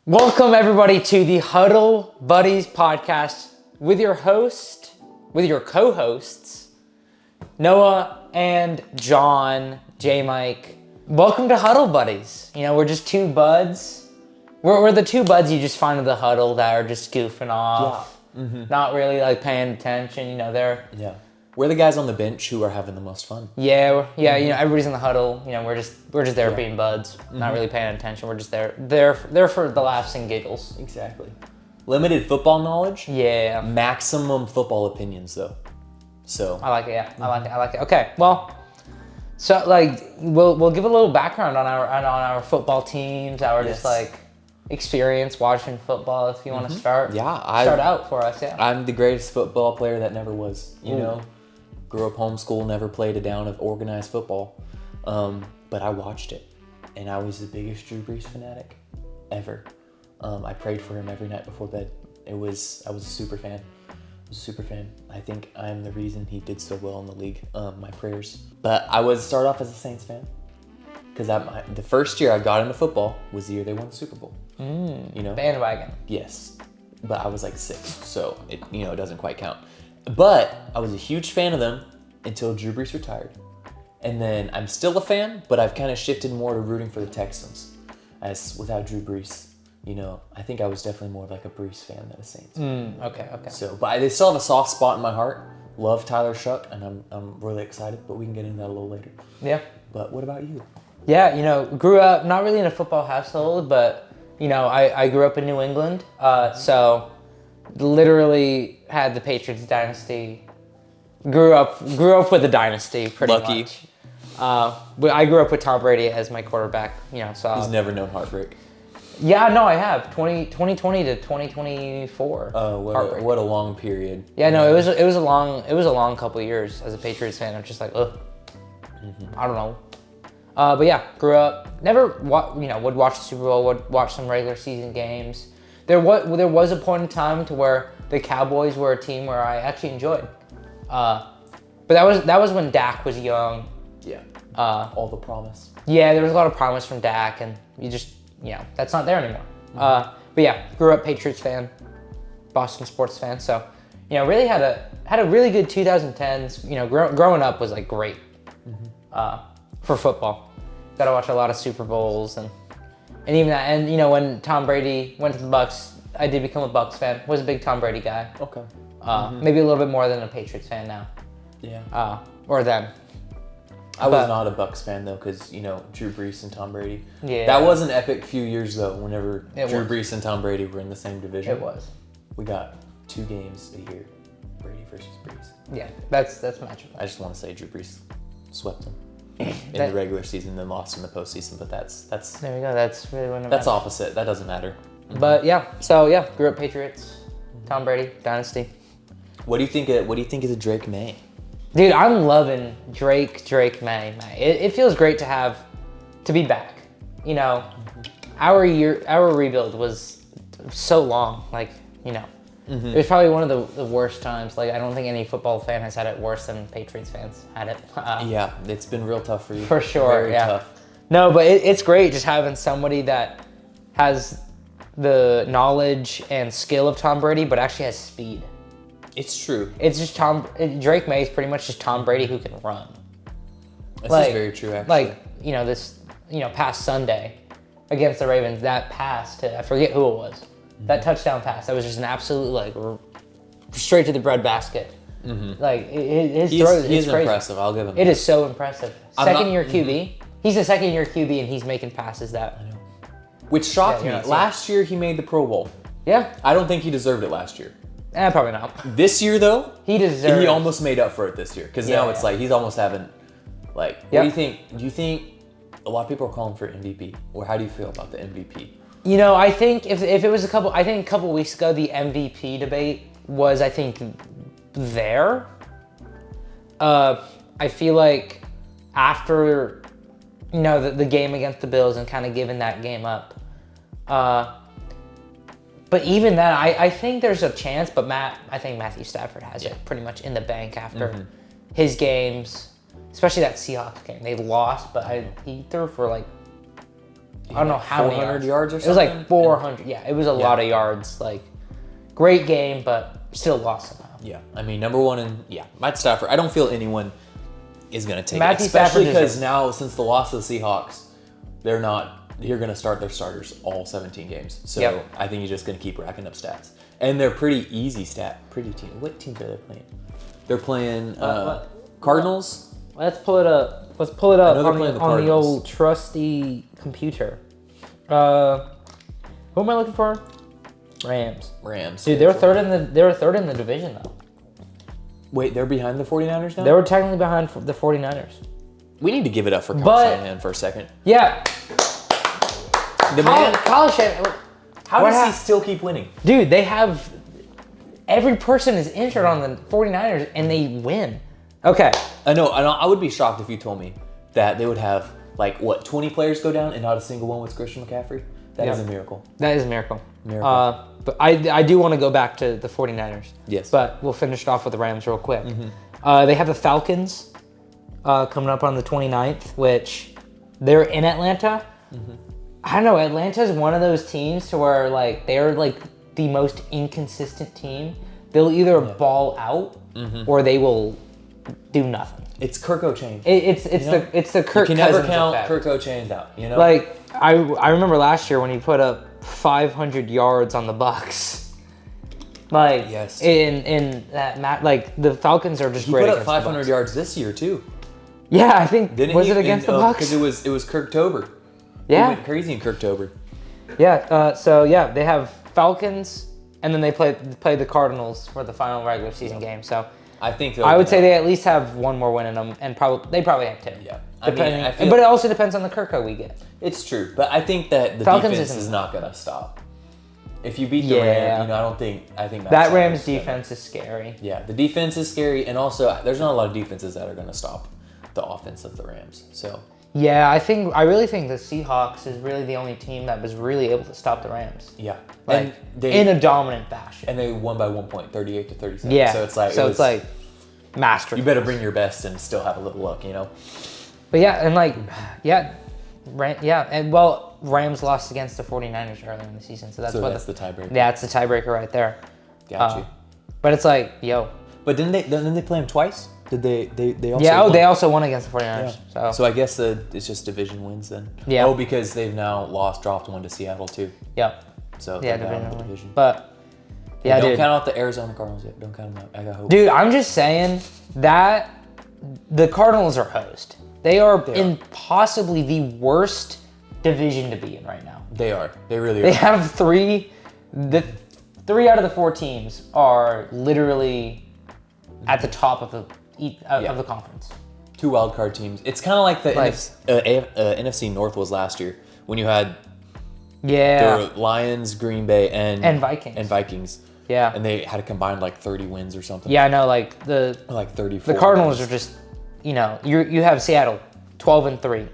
Welcome everybody to the Huddle Buddies Podcast with your co-hosts, Noah and John, J-Mike. Welcome to Huddle Buddies. You know, we're just two buds. We're the two buds you just find in the huddle that are just goofing off, not really like paying attention. You know, we're the guys on the bench who are having the most fun. You know, everybody's in the huddle. You know, we're just there being buds, not really paying attention. We're just there for the laughs and giggles. Exactly. Limited football knowledge. Yeah. Maximum football opinions, though. So I like it. Yeah, I like it. Okay, well, so like we'll give a little background on our football teams, just like experience watching football. If you want to start, start out for us. Yeah, I'm the greatest football player that never was. You know. Grew up homeschool, never played a down of organized football, but I watched it, and I was the biggest Drew Brees fanatic ever. I prayed for him every night before bed. I was a super fan. I think I'm the reason he did so well in the league. My prayers. But I was start off as a Saints fan because the first year I got into football was the year they won the Super Bowl. You know, bandwagon. Yes, but I was like 6, so it doesn't quite count. But I was a huge fan of them until Drew Brees retired. And then I'm still a fan, but I've kind of shifted more to rooting for the Texans. As without Drew Brees, I think I was definitely more of like a Brees fan than a Saints fan. Okay. So, but they still have a soft spot in my heart. Love Tyler Shuck, and I'm really excited, but we can get into that a little later. Yeah. But what about you? Yeah, grew up not really in a football household, but, I grew up in New England. So literally had the Patriots dynasty. Grew up with the dynasty pretty Lucky. much. But I grew up with Tom Brady as my quarterback. So He's never known heartbreak. Yeah, no, I have 2020 to 2024. Oh, what a long period. Yeah, no, it was a long couple of years as a Patriots fan. I'm just like, ugh, I don't know. But yeah, grew up. Never, would watch the Super Bowl. Would watch some regular season games. There was a point in time to where the Cowboys were a team where I actually enjoyed. But that was when Dak was young. Yeah. All the promise. Yeah, there was a lot of promise from Dak, and you just, that's not there anymore. But yeah, grew up Patriots fan, Boston sports fan. So, really had a really good 2010s. Growing up was like great for football. Got to watch a lot of Super Bowls and even that. And when Tom Brady went to the Bucs, I did become a Bucs fan. Was a big Tom Brady guy. Okay. Maybe a little bit more than a Patriots fan now. Yeah. Or then. I was not a Bucs fan though, because Drew Brees and Tom Brady. Yeah. That was an epic few years though. Whenever Drew was. Brees and Tom Brady were in the same division. It was. We got 2 games a year, Brady versus Brees. Yeah, that's magical. I just want to say Drew Brees swept them in the regular season, then lost in the postseason. But that's there we go. That's really when that's opposite. That doesn't matter. But yeah, so yeah, grew up Patriots, Tom Brady dynasty. What do you think of the Drake May? Dude, I'm loving Drake May. It feels great to be back. Our rebuild was so long. Like, it was probably one of the worst times. Like, I don't think any football fan has had it worse than Patriots fans had it. Yeah, it's been real tough for you. For sure, Very yeah. tough. No, but it's great just having somebody that has the knowledge and skill of Tom Brady, but actually has speed. It's true. It's just Drake May is pretty much just Tom Brady who can run. This is very true, actually. Like, past Sunday against the Ravens, that pass I forget who it was. That touchdown pass, that was just an absolute, like, straight to the breadbasket. Like, his throw is crazy. Impressive, I'll give him It that. is so impressive. Second-year QB. He's a second-year QB, and he's making passes that... Which shocked me. Yeah, Last year, he made the Pro Bowl. Yeah. I don't think he deserved it last year. Probably not. This year, though, He almost made up for it this year. Because now it's like he's almost having, like, what do you think? Do you think a lot of people are calling for MVP? Or how do you feel about the MVP? I think if it was a couple weeks ago, the MVP debate was, I think, there. I feel like after, the game against the Bills and kind of giving that game up, but even then, I think there's a chance, but I think Matthew Stafford has it pretty much in the bank after his games, especially that Seahawks game. They lost, but he threw for like I don't know how many 400 yards or It was something? like 400. Yeah, it was a lot of yards. Like, great game, but still lost somehow. Yeah, I mean, number one, and Matt Stafford. I don't feel anyone is going to take Matthew it, especially Stafford because now, since the loss of the Seahawks, they're going to start their starters all 17 games. So I think he's just going to keep racking up stats, and they're pretty easy pretty team. What teams are they playing? They're playing Cardinals. Let's pull it up. Let's pull it up I know they're playing the on the Cardinals. old trusty computer. Who am I looking for? Rams. Dude, they're third in the division though. Wait, they're behind the 49ers now? They were technically behind the 49ers. We need to give it up for Kyle Shanahan for a second. Yeah. Kyle Shanahan. How does he still keep winning? Dude, they have every person is injured on the 49ers and they win. Okay. I know. I would be shocked if you told me that they would have 20 players go down and not a single one with Christian McCaffrey. That is a miracle. That is a miracle. But I do want to go back to the 49ers. Yes. But we'll finish it off with the Rams real quick. They have the Falcons coming up on the 29th, which they're in Atlanta. I don't know. Atlanta's one of those teams to where they're the most inconsistent team. They'll either ball out or they will do nothing. It's Kirk O'Chain. It's the Kirk Cousins You can never count effect. Kirk O'Chain's out. You know. I remember last year when he put up 500 yards on the Bucks. Yes. In that match, the Falcons are just he great. put up against 500 yards this year too. Yeah, I think Didn't was he? it against the Bucks? Because it was Kirktober. Yeah. He went crazy in Kirktober. Yeah. They have Falcons, and then they play the Cardinals for the final regular season game. So I think I would say they at least have one more win in them, and they probably have two. Yeah. But it also depends on the Kirko we get. It's true, but I think that the Falcons defense is not gonna stop. If you beat the Yeah. Rams, I think That Rams defense is scary. Yeah, the defense is scary, and also there's not a lot of defenses that are gonna stop the offense of the Rams. So Yeah, I really think the Seahawks is really the only team that was really able to stop the Rams. yeah, In a dominant fashion. and they won by 1 point, 38-37. Yeah. So it's master. you better bring your best and still have a little luck, you know. But Rams lost against the 49ers earlier in the season, so that's the tiebreaker. Yeah, it's the tiebreaker right there. Got you. But it's But didn't they play them twice? Did they also? Yeah. won? They also won against the 49ers. Yeah. So I guess it's just division wins then. Yeah. Oh, because they've now dropped one to Seattle too. Yep. So Yeah, they're down in the division. But yeah, don't dude. count out the Arizona Cardinals yet. Don't count them out. I got hope. Dude, I'm just saying that the Cardinals are hosed. They are in possibly the worst division to be in right now. They are. They really are. They have three out of the 4 teams are literally at the top of the conference. 2 wildcard teams. It's kind of like the NFC North was last year when you had the Lions, Green Bay, and Vikings. Yeah. And they had a combined 30 wins or something. Yeah, I know. Like 34. The Cardinals are just, you have Seattle 12-3,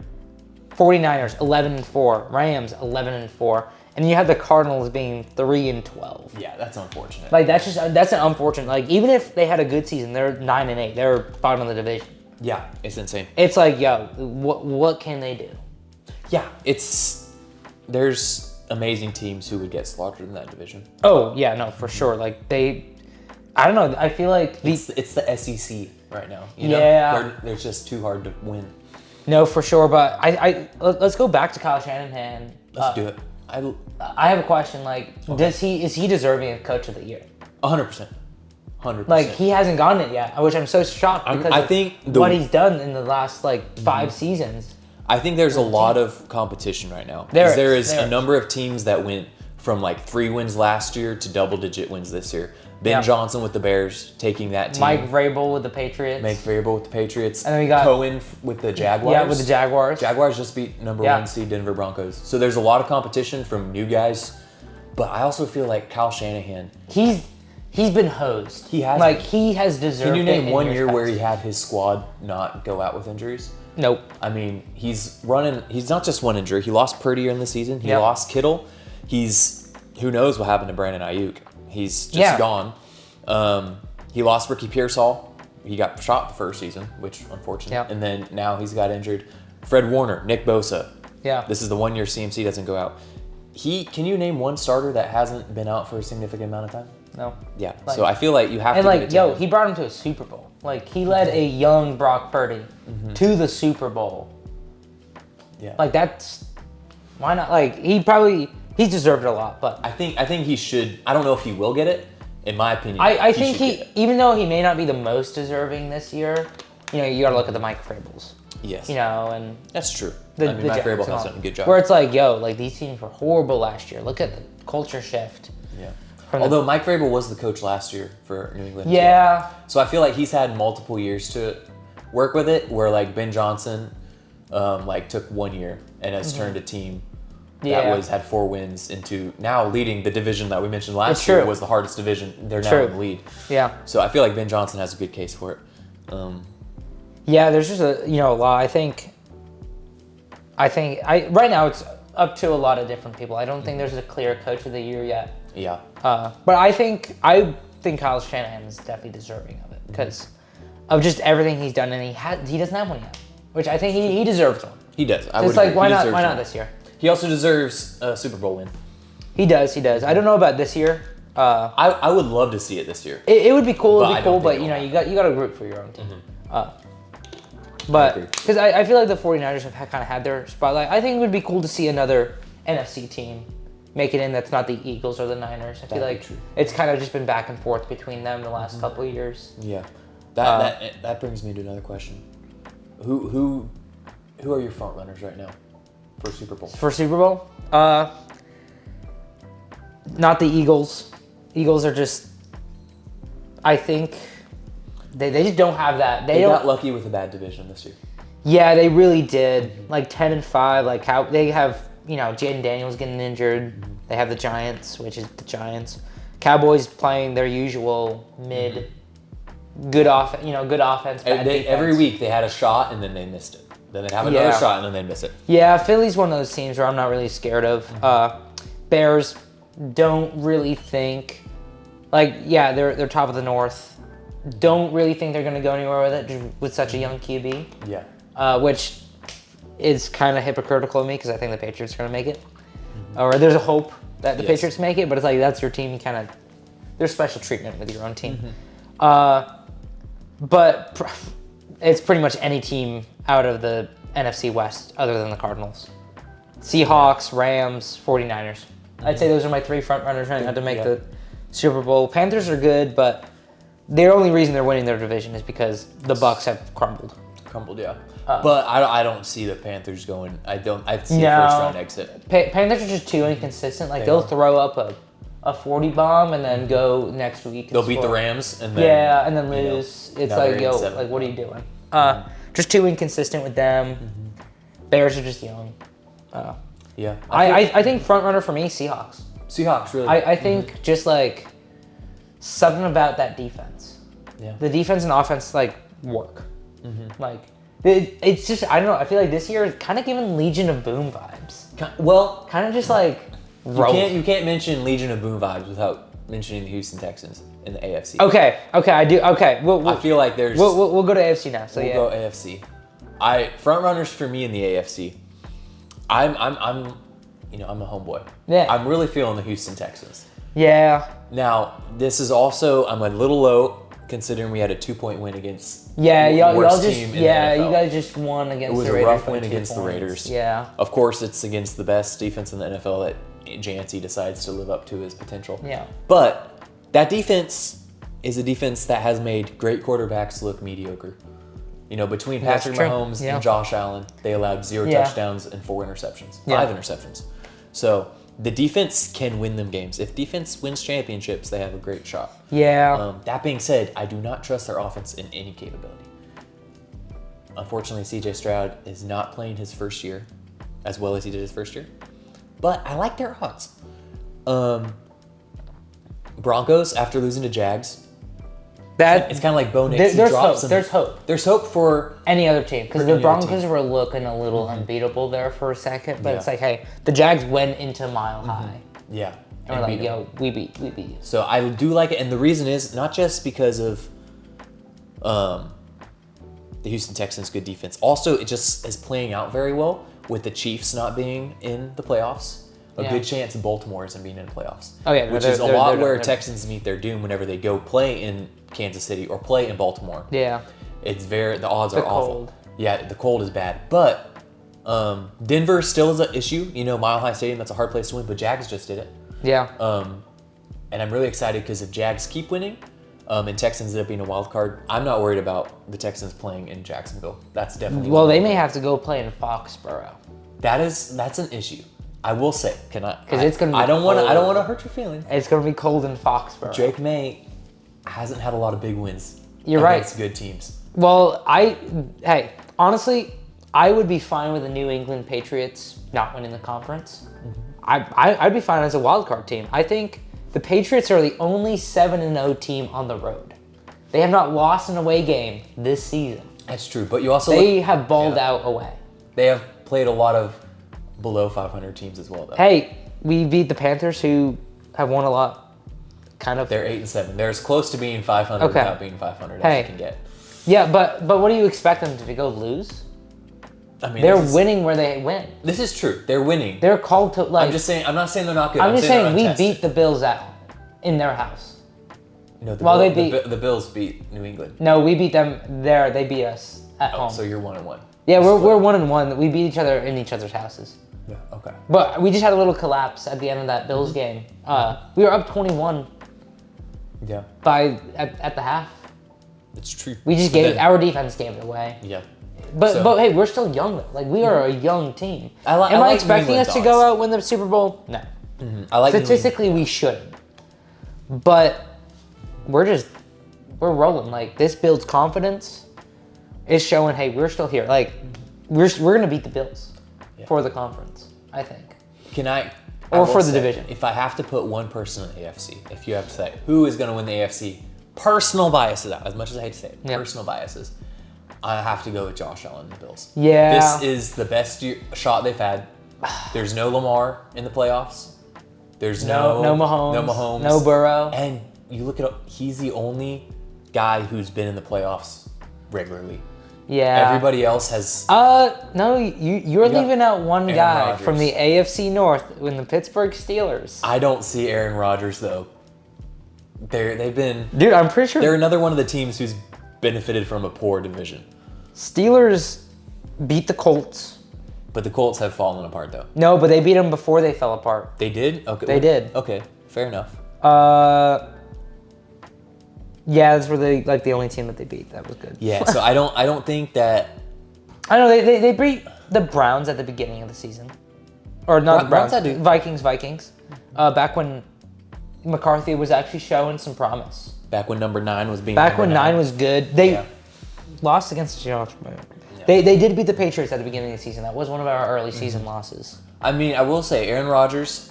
49ers 11-4, Rams 11-4, and you have the Cardinals being 3-12. Yeah, that's unfortunate. That's an unfortunate. Even if they had a good season, they're 9-8. They're bottom of the division. Yeah, it's insane. It's what can they do? Yeah, there's amazing teams who would get slaughtered in that division. Oh yeah, no, for sure. I don't know. I feel like it's the SEC right now. They're just too hard to win. No, for sure. But let's go back to Kyle Shanahan. Let's do it. I have a question. Is he deserving of Coach of the Year? 100%. 100%. He hasn't gotten it yet, which I'm so shocked because I think what he's done in the last 5 seasons. I think there's a lot of competition right now. There is a number of teams that went from 3 wins last year to double-digit wins this year. Ben Johnson with the Bears taking that team. Mike Vrabel with the Patriots. And then we got Cohen with the Jaguars. Yeah, with the Jaguars. Jaguars just beat number 1 seed Denver Broncos. So there's a lot of competition from new guys. But I also feel like Kyle Shanahan. He's been hosed. He has. He has deserved. Can you name one year where he had his squad not go out with injuries? Nope. I mean, he's not just one injury. He lost Purdy in the season. He lost Kittle. Who knows what happened to Brandon Ayuk. He's just gone. He lost Ricky Pearsall. He got shot the first season, which unfortunate. And then now he's got injured. Fred Warner, Nick Bosa, Yeah. This is the 1 year CMC doesn't go out. Can you name one starter that hasn't been out for a significant amount of time? No. Yeah. Like, so I feel like you have to And give it to him. he brought him to a Super Bowl. Like, he led a young Brock Purdy to the Super Bowl. Yeah. Like, that's why not? Like, he's deserved it a lot, but I think he should. I don't know if he will get it. In my opinion, I think should get it. even though he may not be the most deserving this year, you got to look at the Mike Vrabels. Yes. And That's true. the Mike Jags Vrabel and has all. done a good job. Where it's like, these teams were horrible last year. Look at the culture shift. Yeah. Although Mike Vrabel was the coach last year for New England. Yeah. So I feel like he's had multiple years to work with it. Where like Ben Johnson, took 1 year and has turned a team that had 4 wins into now leading the division that we mentioned last year was the hardest division. They're now in the lead. Yeah. So I feel like Ben Johnson has a good case for it. Yeah, there's just a lot. I think right now it's up to a lot of different people. I don't think there's a clear coach of the year yet. Yeah. But I think Kyle Shanahan is definitely deserving of it because of just everything he's done, and he doesn't have one yet, which I think he deserves one. He does. It's like why not this year? He also deserves a Super Bowl win. He does. I don't know about this year. I would love to see it this year. It would be cool. But you got to root for your own team. But because I feel like the 49ers have kind of had their spotlight. I think it would be cool to see another NFC team make it in that's not the Eagles or the Niners. I feel like it's kind of just been back and forth between them the last couple of years. Yeah, that brings me to another question. Who are your front runners right now for Super Bowl? For Super Bowl, not the Eagles. Eagles are just, I think, they just don't have that. They got lucky with a bad division this year. Yeah, they really did. Like 10-5. Like how they have, Jaden Daniels getting injured. They have the Giants, which is the Giants. Cowboys playing their usual mid, good offense, bad defense. Every week they had a shot and then they missed it. Then they'd have another shot and then they'd miss it. Yeah, Philly's one of those teams where I'm not really scared of. Bears don't really think, they're top of the North. Don't really think they're going to go anywhere with it with such a young QB. Yeah. Which is kind of hypocritical of me because I think the Patriots are going to make it. Or there's a hope that the Patriots make it, but it's like that's your team. There's special treatment with your own team. But it's pretty much any team out of the NFC West other than the Cardinals. Seahawks, Rams, 49ers. I'd say those are my 3 front runners right now to make the Super Bowl. Panthers are good, but the only reason they're winning their division is because the Bucs have crumbled. Yeah. But I don't see the Panthers going. I see a first round exit. Panthers are just too inconsistent. They'll throw up a 40 bomb and then go next week. They'll beat the Rams and then and then lose. It's like, what are you doing? Just too inconsistent with them. Bears are just young. Yeah. I think front runner for me, Seahawks. Seahawks, really. I think just something about that defense. Yeah. The defense and offense work. It's just, I don't know. I feel like this year is kind of giving Legion of Boom vibes. Well, kind of just you can't mention Legion of Boom vibes without mentioning the Houston Texans in the AFC. Okay, I do. Okay, I feel like there's. We'll go to AFC now. So we'll go AFC. Front runners for me in the AFC. I'm a homeboy. Yeah. I'm really feeling the Houston Texans. Yeah. Now this is also I'm a little low considering we had a 2-point win against. Y'all worst just team in the NFL. you guys just won against the Raiders. It was a rough win against the Raiders. Yeah. Of course, it's against the best defense in the NFL that Jancy decides to live up to his potential. Yeah. But that defense is a defense that has made great quarterbacks look mediocre. Between Patrick Mahomes and Josh Allen, they allowed 0 touchdowns and 4 interceptions. 5 interceptions. So the defense can win them games. If defense wins championships, they have a great shot. Yeah. That being said, I do not trust their offense in any capability. Unfortunately, CJ Stroud is not playing his first year as well as he did his first year. But I like their odds. Broncos, after losing to Jags, it's kind of like Bo Nix. There's hope. There's hope for any other team because the Broncos were looking a little unbeatable there for a second, but it's like, hey, the Jags went into Mile High. Yeah. And we're like, yo, we beat you. So I do like it, and the reason is not just because of the Houston Texans' good defense. Also, it just is playing out very well with the Chiefs not being in the playoffs, a good chance Baltimore isn't being in the playoffs. Oh yeah, which is a lot where Texans meet their doom whenever they go play in Kansas City or play in Baltimore. Yeah. The odds are cold. awful. Yeah, the cold is bad. But Denver still is an issue. Mile High Stadium, that's a hard place to win, but Jags just did it. Yeah. And I'm really excited because if Jags keep winning, and Texans end up being a wild card, I'm not worried about the Texans playing in Jacksonville. That's definitely they may have to go play in Foxborough. That's an issue. I will say, because it's gonna be I don't want to hurt your feelings. It's gonna be cold in Foxborough. Drake May hasn't had a lot of big wins. You're against good teams. Well, honestly, I would be fine with the New England Patriots not winning the conference. I'd be fine as a wild card team. I think the Patriots are the only 7-0 team on the road. They have not lost an away game this season. That's true, but you also have balled out away. They have played a lot of below 500 teams as well, though. Hey, we beat the Panthers, who have won a lot. They're 8-7. They're as close to being 500 without being 500 as you can get. Yeah, but what do you expect them to go lose? I mean, they're winning where they win. This is true. They're winning. They're called to I'm just saying. I'm not saying they're not good. I'm just saying we beat the Bills out in their house. No, the Bills beat New England. No, we beat them there. They beat us at home. So you're 1-1. Yeah, we're 1-1. We beat each other in each other's houses. Yeah. Okay. But we just had a little collapse at the end of that Bills game. We were up 21. Yeah. At the half. It's true. We just our defense gave it away. Yeah. But hey, we're still young though. Like, we are a young team. Am I like expecting us to go out win the Super Bowl? No. Statistically, we shouldn't. But we're rolling. Like, this builds confidence. It's showing, hey, we're still here. Like, we're gonna beat the Bills for the conference, I think. Or for the division. If I have to put one person in the AFC, if you have to say who is gonna win the AFC, personal biases out, as much as I hate to say it, personal biases, I have to go with Josh Allen and the Bills. Yeah. This is the best shot they've had. There's no Lamar in the playoffs. There's no Mahomes. No Burrow. And you look at he's the only guy who's been in the playoffs regularly. Yeah. Everybody else has. No, you're leaving out one guy Rodgers from the AFC North in the Pittsburgh Steelers. I don't see Aaron Rodgers though. They've been. Dude, I'm pretty sure they're another one of the teams who's benefited from a poor division. Steelers beat the Colts. But the Colts have fallen apart though. No, but they beat them before they fell apart. They did? Okay. They did. Okay, fair enough. Yeah, those were the only team that they beat. That was good. Yeah, so I don't think that. I know they beat the Browns at the beginning of the season, or not the Browns. Vikings. Back when McCarthy was actually showing some promise. Back when number 9 was being. Back when 9 was good. They lost against Josh. Yeah. They did beat the Patriots at the beginning of the season. That was one of our early season losses. I mean, I will say Aaron Rodgers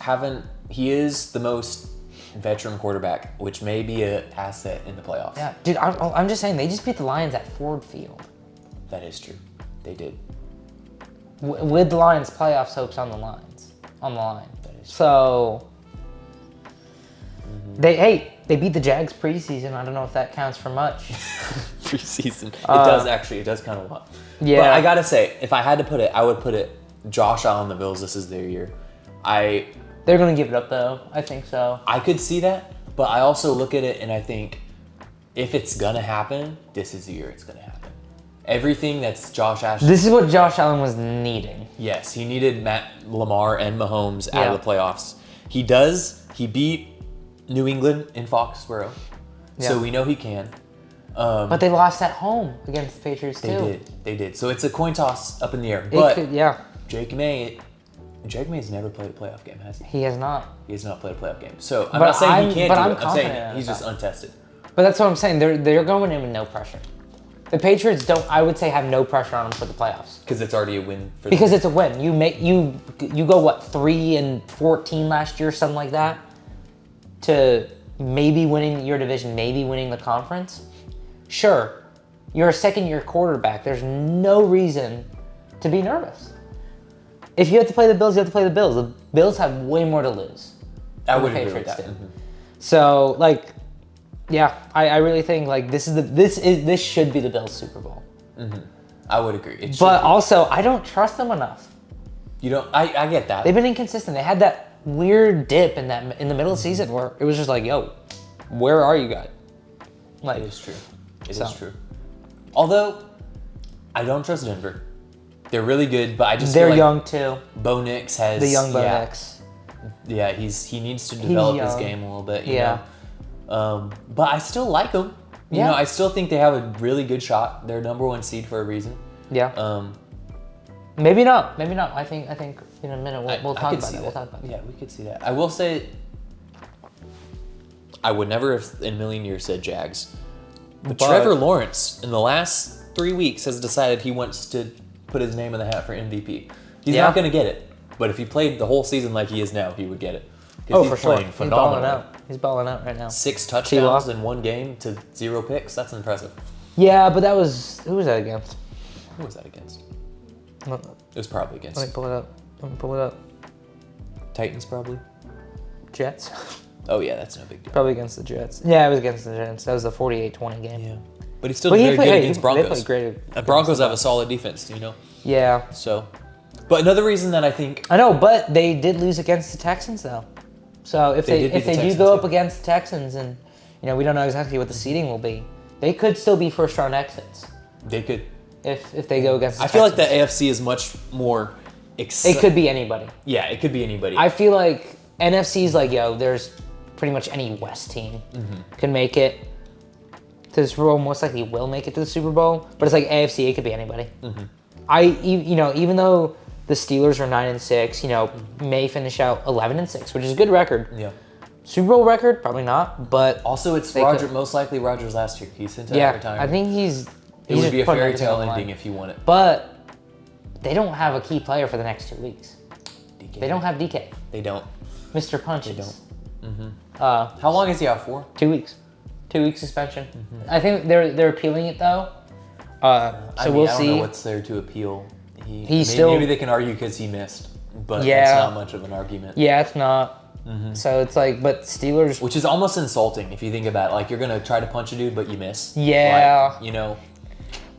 he is the most veteran quarterback, which may be an asset in the playoffs. Yeah, dude, I'm just saying, they just beat the Lions at Ford Field. That is true. They did. With the Lions' playoffs hopes on the line. That is true. So, they beat the Jags preseason. I don't know if that counts for much. Preseason. It does count a lot. Yeah. But I gotta say, if I had to put it, I would put it Josh Allen, the Bills, this is their year. They're going to give it up, though. I think so. I could see that, but I also look at it and I think if it's going to happen, this is the year it's going to happen. Everything that's Josh Allen. This is what Josh Allen was needing. Yes, he needed Lamar and Mahomes out of the playoffs. He beat New England in Foxborough, so we know he can. But they lost at home against the Patriots, too. They did. So it's a coin toss up in the air. Drake May's never played a playoff game, has he? He has not. He has not played a playoff game. So I'm not saying he can't do it. I'm saying he's just untested. But that's what I'm saying. They're going in with no pressure. The Patriots I would say, have no pressure on them for the playoffs. Because it's already a win for them. Because it's a win. You go, what, 3-14 last year, something like that, to maybe winning your division, maybe winning the conference. Sure, you're a second-year quarterback. There's no reason to be nervous. If you have to play the Bills, you have to play the Bills. The Bills have way more to lose. I would agree with that. Mm-hmm. So, I really think this should be the Bills Super Bowl. Mm-hmm. I would agree. But also, I don't trust them enough You don't. I get that. They've been inconsistent. They had that weird dip in the middle of the season where it was just like, yo, where are you guys? Like, it is true. It is true. Although, I don't trust Denver. They're really good, but I just they're feel like young too. Bo Nix has The young Bo Nix. Yeah, he needs to develop his game a little bit. You know? But I still like them. You know, I still think they have a really good shot. They're #1 seed for a reason. Yeah. Maybe not. I think in a minute we'll talk about it. We'll talk about it. Yeah, we could see that. I will say, I would never have in a million years said Jags. But Trevor Lawrence, in the last 3 weeks, has decided he wants to put his name in the hat for MVP. He's not going to get it. But if he played the whole season like he is now, he would get it. Oh, for sure. He's balling out right now. 6 touchdowns in one game to 0 picks. That's impressive. Yeah, but who was that against? Who was that against? It was probably against. Let me pull it up. Titans, probably. Jets. Oh, yeah, that's no big deal. Probably against the Jets. Yeah, it was against the Jets. That was the 48-20 game. Yeah. But he's still very good against Broncos. They played great. And Broncos have a solid defense, you know? Yeah. So, but another reason that I think... I know, but they did lose against the Texans, though. So if they do go up against the Texans, and you know we don't know exactly what the seeding will be, they could still be first-round exits. They could. If they go against the Texans. I feel like the AFC is much more... It could be anybody. Yeah, it could be anybody. I feel like NFC is like, yo, there's pretty much any West team can make it to the Super Bowl, most likely will make it to the Super Bowl, but it's like AFC, it could be anybody. Even though the Steelers are 9-6, you know, may finish out 11-6, which is a good record. Yeah. Super Bowl record, probably not, but also it's most likely Rodgers last year. He's into retirement. I think it would be a fairy tale ending if he won it. But they don't have a key player for the next 2 weeks. DK. They don't have DK. They don't. Mr. Punches. They don't. How long is he out for? 2 weeks. 2 week suspension. I think they're appealing it though. We'll see. I don't know what's there to appeal. Maybe they can argue because he missed, but it's not much of an argument. Yeah, it's not. So it's like, but Steelers, which is almost insulting if you think about it. Like you're gonna try to punch a dude, but you miss. Yeah. Like, you know.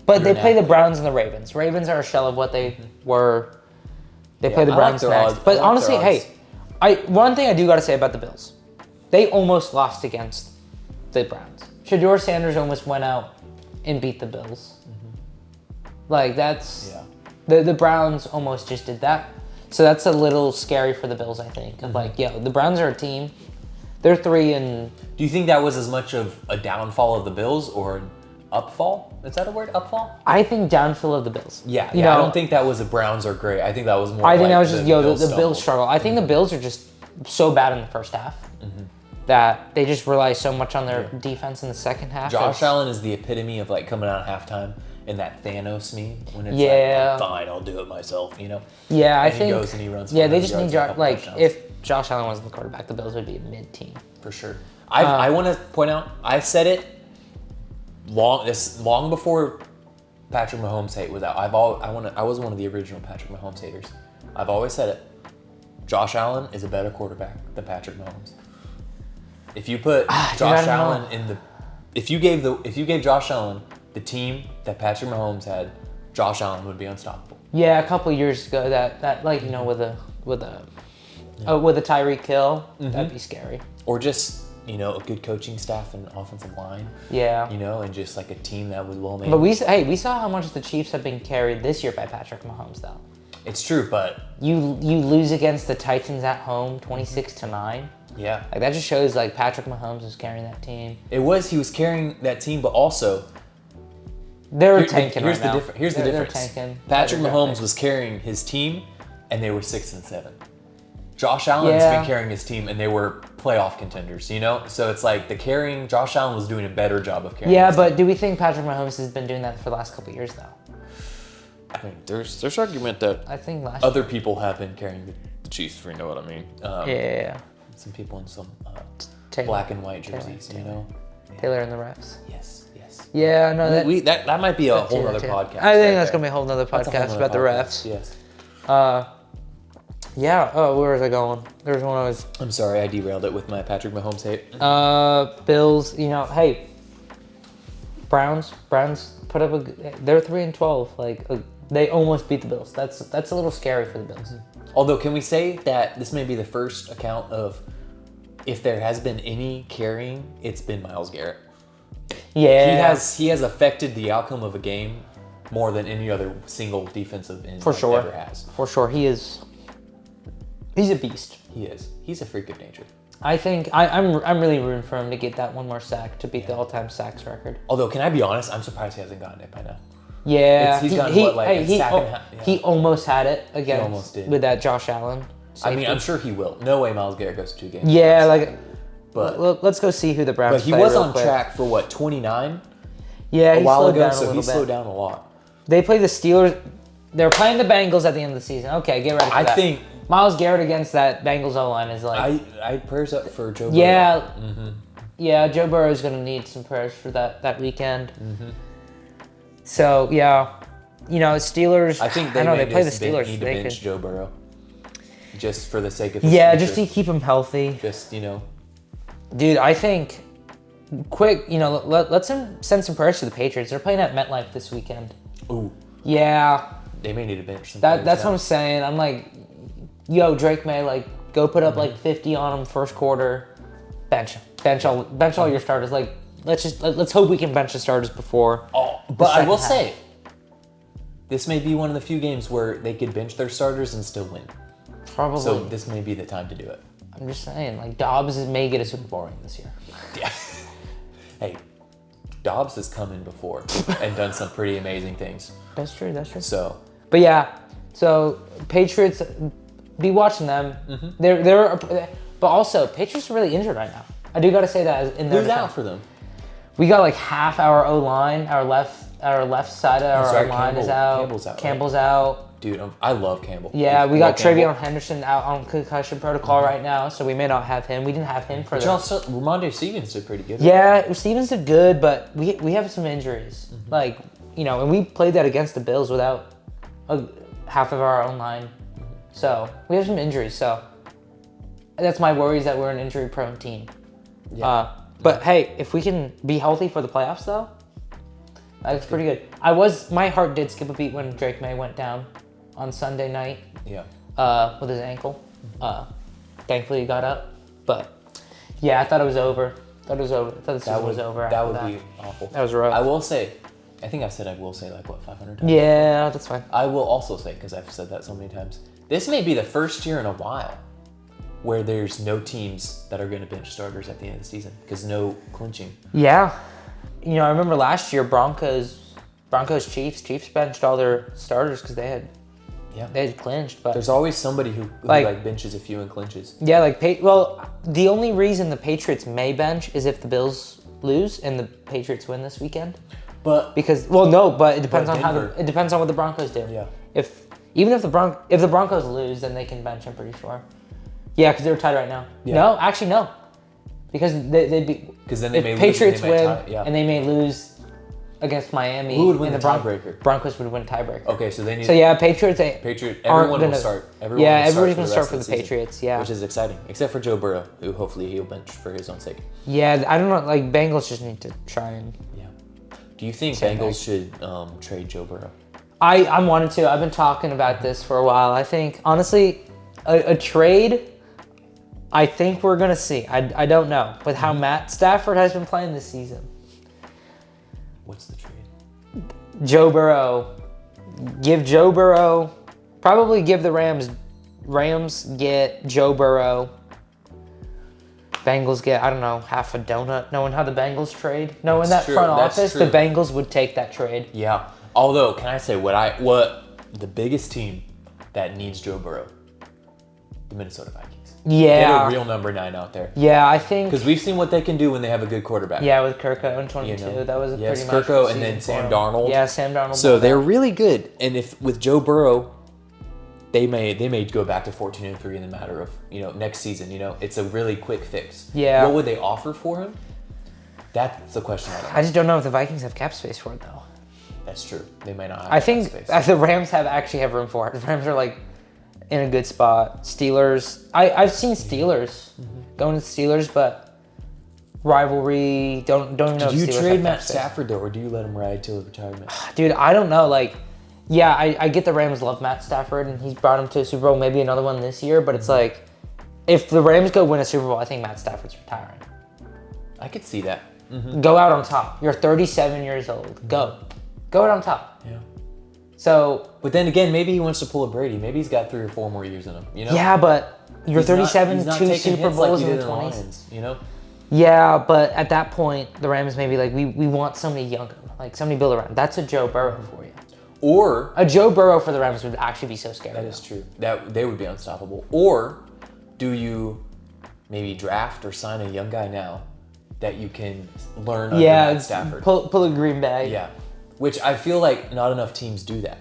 But they play the Browns and the Ravens. Ravens are a shell of what they were. They play the Browns next. But honestly, one thing I do got to say about the Bills, they almost lost against the Browns. Shedeur Sanders almost went out and beat the Bills. Like that's the Browns almost just did that. So that's a little scary for the Bills, I think. Like, the Browns are a team. They're 3-. Do you think that was as much of a downfall of the Bills or an upfall? Is that a word? Upfall? I think downfall of the Bills. Yeah. I don't think that was the Browns are great. I think that was more. I think that was just the Bills struggle. I think the Bills are just so bad in the first half that they just rely so much on their defense in the second half. Josh Allen is the epitome of like coming out at halftime in that Thanos meme when it's like, fine, I'll do it myself, you know? Yeah, I think. He goes and he runs. Yeah, they just need if Josh Allen wasn't the quarterback, the Bills would be a mid-team. For sure. I want to point out, I said it long before Patrick Mahomes hate was out. I was one of the original Patrick Mahomes haters. I've always said it. Josh Allen is a better quarterback than Patrick Mahomes. If you put Josh Allen if you gave Josh Allen the team that Patrick Mahomes had, Josh Allen would be unstoppable. Yeah, a couple of years ago, that like, you know, with a Tyreek Hill, that'd be scary. Or just, you know, a good coaching staff and offensive line. Yeah. You know, and just like a team that was well made. But we saw how much the Chiefs have been carried this year by Patrick Mahomes, though. It's true, but you lose against the Titans at home, 26-9. Yeah. Like that just shows like Patrick Mahomes is carrying that team. He was carrying that team, but also they're tanking right now. Here's the difference. They're tanking. Patrick Mahomes was carrying his team, and they were 6-7. Josh Allen's been carrying his team, and they were playoff contenders. You know, so it's like Josh Allen was doing a better job of carrying. Yeah, but do we think Patrick Mahomes has been doing that for the last couple of years though? I mean, there's argument that I think other people have been carrying the Chiefs, if you know what I mean. Yeah. Some people in some black and white jerseys, you know. Taylor and the refs. Yes. Yeah, no, that might be a whole other podcast. I think that's gonna be a whole other podcast about the refs. Yes. Yeah. Oh, where was I going? There was one I was. I'm sorry, I derailed it with my Patrick Mahomes hate. Bills. You know, hey. Browns put up they're 3-12. Like they almost beat the Bills. That's a little scary for the Bills. Although, can we say that this may be the first account of if there has been any carrying, it's been Myles Garrett. Yeah. He has affected the outcome of a game more than any other single defensive end ever has. For sure. He's a beast. He is. He's a freak of nature. I think I'm really rooting for him to get that one more sack to beat the all-time sacks record. Although, can I be honest? I'm surprised he hasn't gotten it by now. Yeah, He's gotten a sack and a half? Yeah. He almost had it again almost did. with that Josh Allen safety. I mean, I'm sure he will. No way Myles Garrett goes 2 games. Yeah, like, but let's go see who the Browns But he play was real on quick. track for what, 29? Yeah, a he while slowed ago, down a so little he bit. slowed down a lot. They play the Steelers. They're playing the Bengals at the end of the season. Okay, get ready for that. I think Myles Garrett against that Bengals O-line is like... I prayers up for Joe Burrow. Yeah, Mm-hmm. yeah, Joe Burrow is going to need some prayers for that weekend. Mm-hmm. So, yeah, you know, Steelers... I think they play the just Steelers. need to They bench could, Joe Burrow. Just for the sake of his yeah, future. just to keep him healthy. Just, you know. Dude, I think... Quick, you know, let's send some prayers to the Patriots. They're playing at MetLife this weekend. Ooh. Yeah. They may need to bench some That's players what I'm saying. I'm like, yo, Drake May, like, go put up like 50 on him first quarter. Bench all your starters. Like, let's hope we can bench the starters before. Oh, but I will say, this may be one of the few games where they could bench their starters and still win. Probably. So this may be the time to do it. I'm just saying, like, Dobbs may get a Super Bowl ring this year. Yeah. Hey, Dobbs has come in before and done some pretty amazing things. That's true. So, but yeah, so Patriots, be watching them. Mm-hmm. But also Patriots are really injured right now. I do got to say that in their who's defense. out for them? We got like half our O line, our left side of our right, O line is out. Campbell's out. Campbell's out. Dude, I love Campbell. Yeah, we got Campbell. Travion Henderson out on concussion protocol right now, so we may not have him. We didn't have him for But also, Ramondre Stevens did pretty good. Yeah, Stevens did good, but we have some injuries. Like, you know, and we played that against the Bills without half of our own line. So we have some injuries. So that's my worry, is that we're an injury-prone team. Yeah. But hey, if we can be healthy for the playoffs, though, that's pretty good. My heart did skip a beat when Drake May went down on Sunday night. Yeah. With his ankle. Thankfully he got up. But yeah, I thought it was over. I thought the season was over. That would be awful. That was rough. I will say, I think I've said I will say like what, 500 times? Yeah, that's fine. I will also say, because I've said that so many times, this may be the first year in a while where there's no teams that are going to bench starters at the end of the season because no clinching. Yeah. You know, I remember last year Broncos, Chiefs benched all their starters because they had clinched. But There's always somebody who like benches a few and clinches. yeah, like the only reason the Patriots may bench is if the Bills lose and the Patriots win this weekend. But But it depends on Denver. it depends on what the Broncos do. Yeah. If the Broncos lose, then they can bench. I'm pretty sure. Yeah, because they're tied right now. Yeah. No, actually no, because they'd be. Because then they if may Patriots lose, they may win tie, yeah. and they may lose against Miami. Who would win and the tiebreaker? Broncos would win tiebreaker. Okay, so they need. So yeah, Patriots. Everyone will start. Everybody's gonna start for the Patriots. Yeah, which is exciting, except for Joe Burrow, who hopefully he'll bench for his own sake. Yeah, I don't know. Like Bengals just need to try and. Yeah. Do you think Bengals should trade Joe Burrow? I wanted to. I've been talking about this for a while. I think honestly, a trade. I think we're gonna see. I don't know with how Matt Stafford has been playing this season. What's the trade? Joe Burrow. Give Joe Burrow. Probably give the Rams. Rams get Joe Burrow. Bengals get, I don't know, half a donut. Knowing how the Bengals trade. Knowing That's that true. front That's office, true. the Bengals would take that trade. Yeah. Although, can I say what the biggest team that needs Joe Burrow? The Minnesota Vikings. Yeah. Get a real number 9 out there. Yeah, I think. Because we've seen what they can do when they have a good quarterback. Yeah, with Kirko in 22, You know, that was a yes, pretty much Kirko good and then season Sam for him. Darnold. Yeah, Sam Darnold. So they're really good, and if with Joe Burrow, they may go back to 14-3 in the matter of next season. It's a really quick fix. Yeah. What would they offer for him? That's the question. I just don't know if the Vikings have cap space for it though. That's true. They may not have I cap think space. the Rams actually have room for it. The Rams are like in a good spot. Steelers. I've seen Steelers going to Steelers, but rivalry. Don't even know. Do you if Steelers trade have Matt cap space. Stafford though, or do you let him ride till retirement? Dude, I don't know. Like, Yeah, I get the Rams love Matt Stafford, and he's brought him to a Super Bowl, maybe another one this year. But it's like, if the Rams go win a Super Bowl, I think Matt Stafford's retiring. I could see that. Go out on top. You're 37 years old. Go out on top. Yeah. So, but then again, maybe he wants to pull a Brady. Maybe he's got 3 or 4 more years in him. You know? Yeah, but you're He's 37, not 2 taking Super hits like Bowls he in did the 20s. Lions, you know? Yeah, but at that point, the Rams may be like, we want somebody younger, like somebody build around. That's a Joe Burrow for you. Or a Joe Burrow for the Rams would actually be so scary. That is true. That they would be unstoppable. Or do you maybe draft or sign a young guy now that you can learn under Matt Stafford? Pull a Green Bay. Yeah, which I feel like not enough teams do that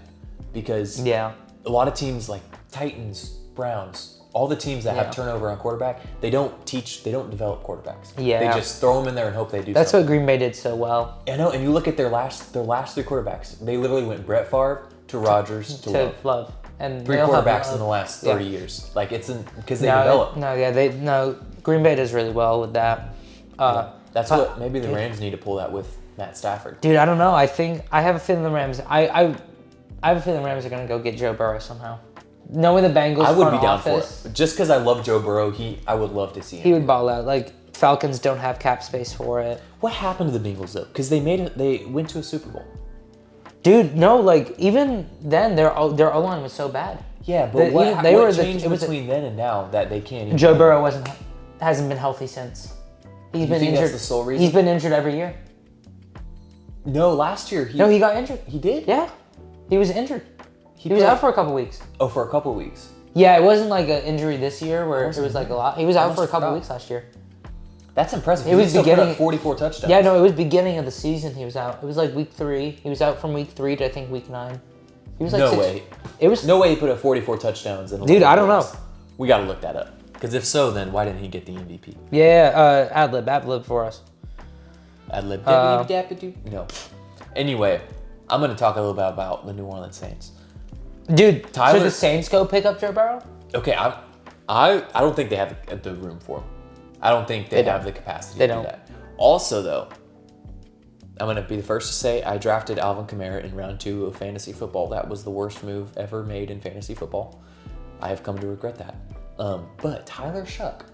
because a lot of teams like Titans, Browns, all the teams that have turnover on quarterback, they don't develop quarterbacks. Yeah. They just throw them in there and hope they do That's something. what Green Bay did so well. I know, and you look at their last 3 quarterbacks. They literally went Brett Favre to Rodgers to Love. And 3 quarterbacks in the last 30 years. Like it's because they develop. Green Bay does really well with that. That's what maybe the Rams need to pull that with Matt Stafford. Dude, I don't know. I have a feeling the Rams. I have a feeling the Rams are gonna go get Joe Burrow somehow. Knowing the Bengals, I would be down for it. Just because I love Joe Burrow, I would love to see him. He would ball out. Like Falcons don't have cap space for it. What happened to the Bengals though? Because they went to a Super Bowl. Dude, no, like even then their O-line was so bad. Yeah, but what changed between then and now that they can't even Joe Burrow hasn't been healthy since. He's been injured. That's the sole reason? He's been injured every year. No, last year he got injured. He did? Yeah. He was injured. He was out for a couple weeks. Oh, for a couple weeks. Yeah, it wasn't like an injury this year where it was like a lot. He was out for a couple weeks last year. That's impressive. It was beginning put up 44 touchdowns. Yeah, no, it was beginning of the season. He was out. It was like week 3. He was out from week 3 to I think week 9. He was like no way. It was no way he put up 44 touchdowns in. Dude, I don't know. We got to look that up because if so, then why didn't he get the MVP? Yeah, ad lib for us. Ad lib. No. Anyway, I'm gonna talk a little bit about the New Orleans Saints. Dude, should the Saints go pick up Joe Burrow? Okay, I don't think they have the room for him. I don't think they have the capacity to do that. Also, though, I'm going to be the first to say I drafted Alvin Kamara in round 2 of fantasy football. That was the worst move ever made in fantasy football. I have come to regret that. But Tyler Shuck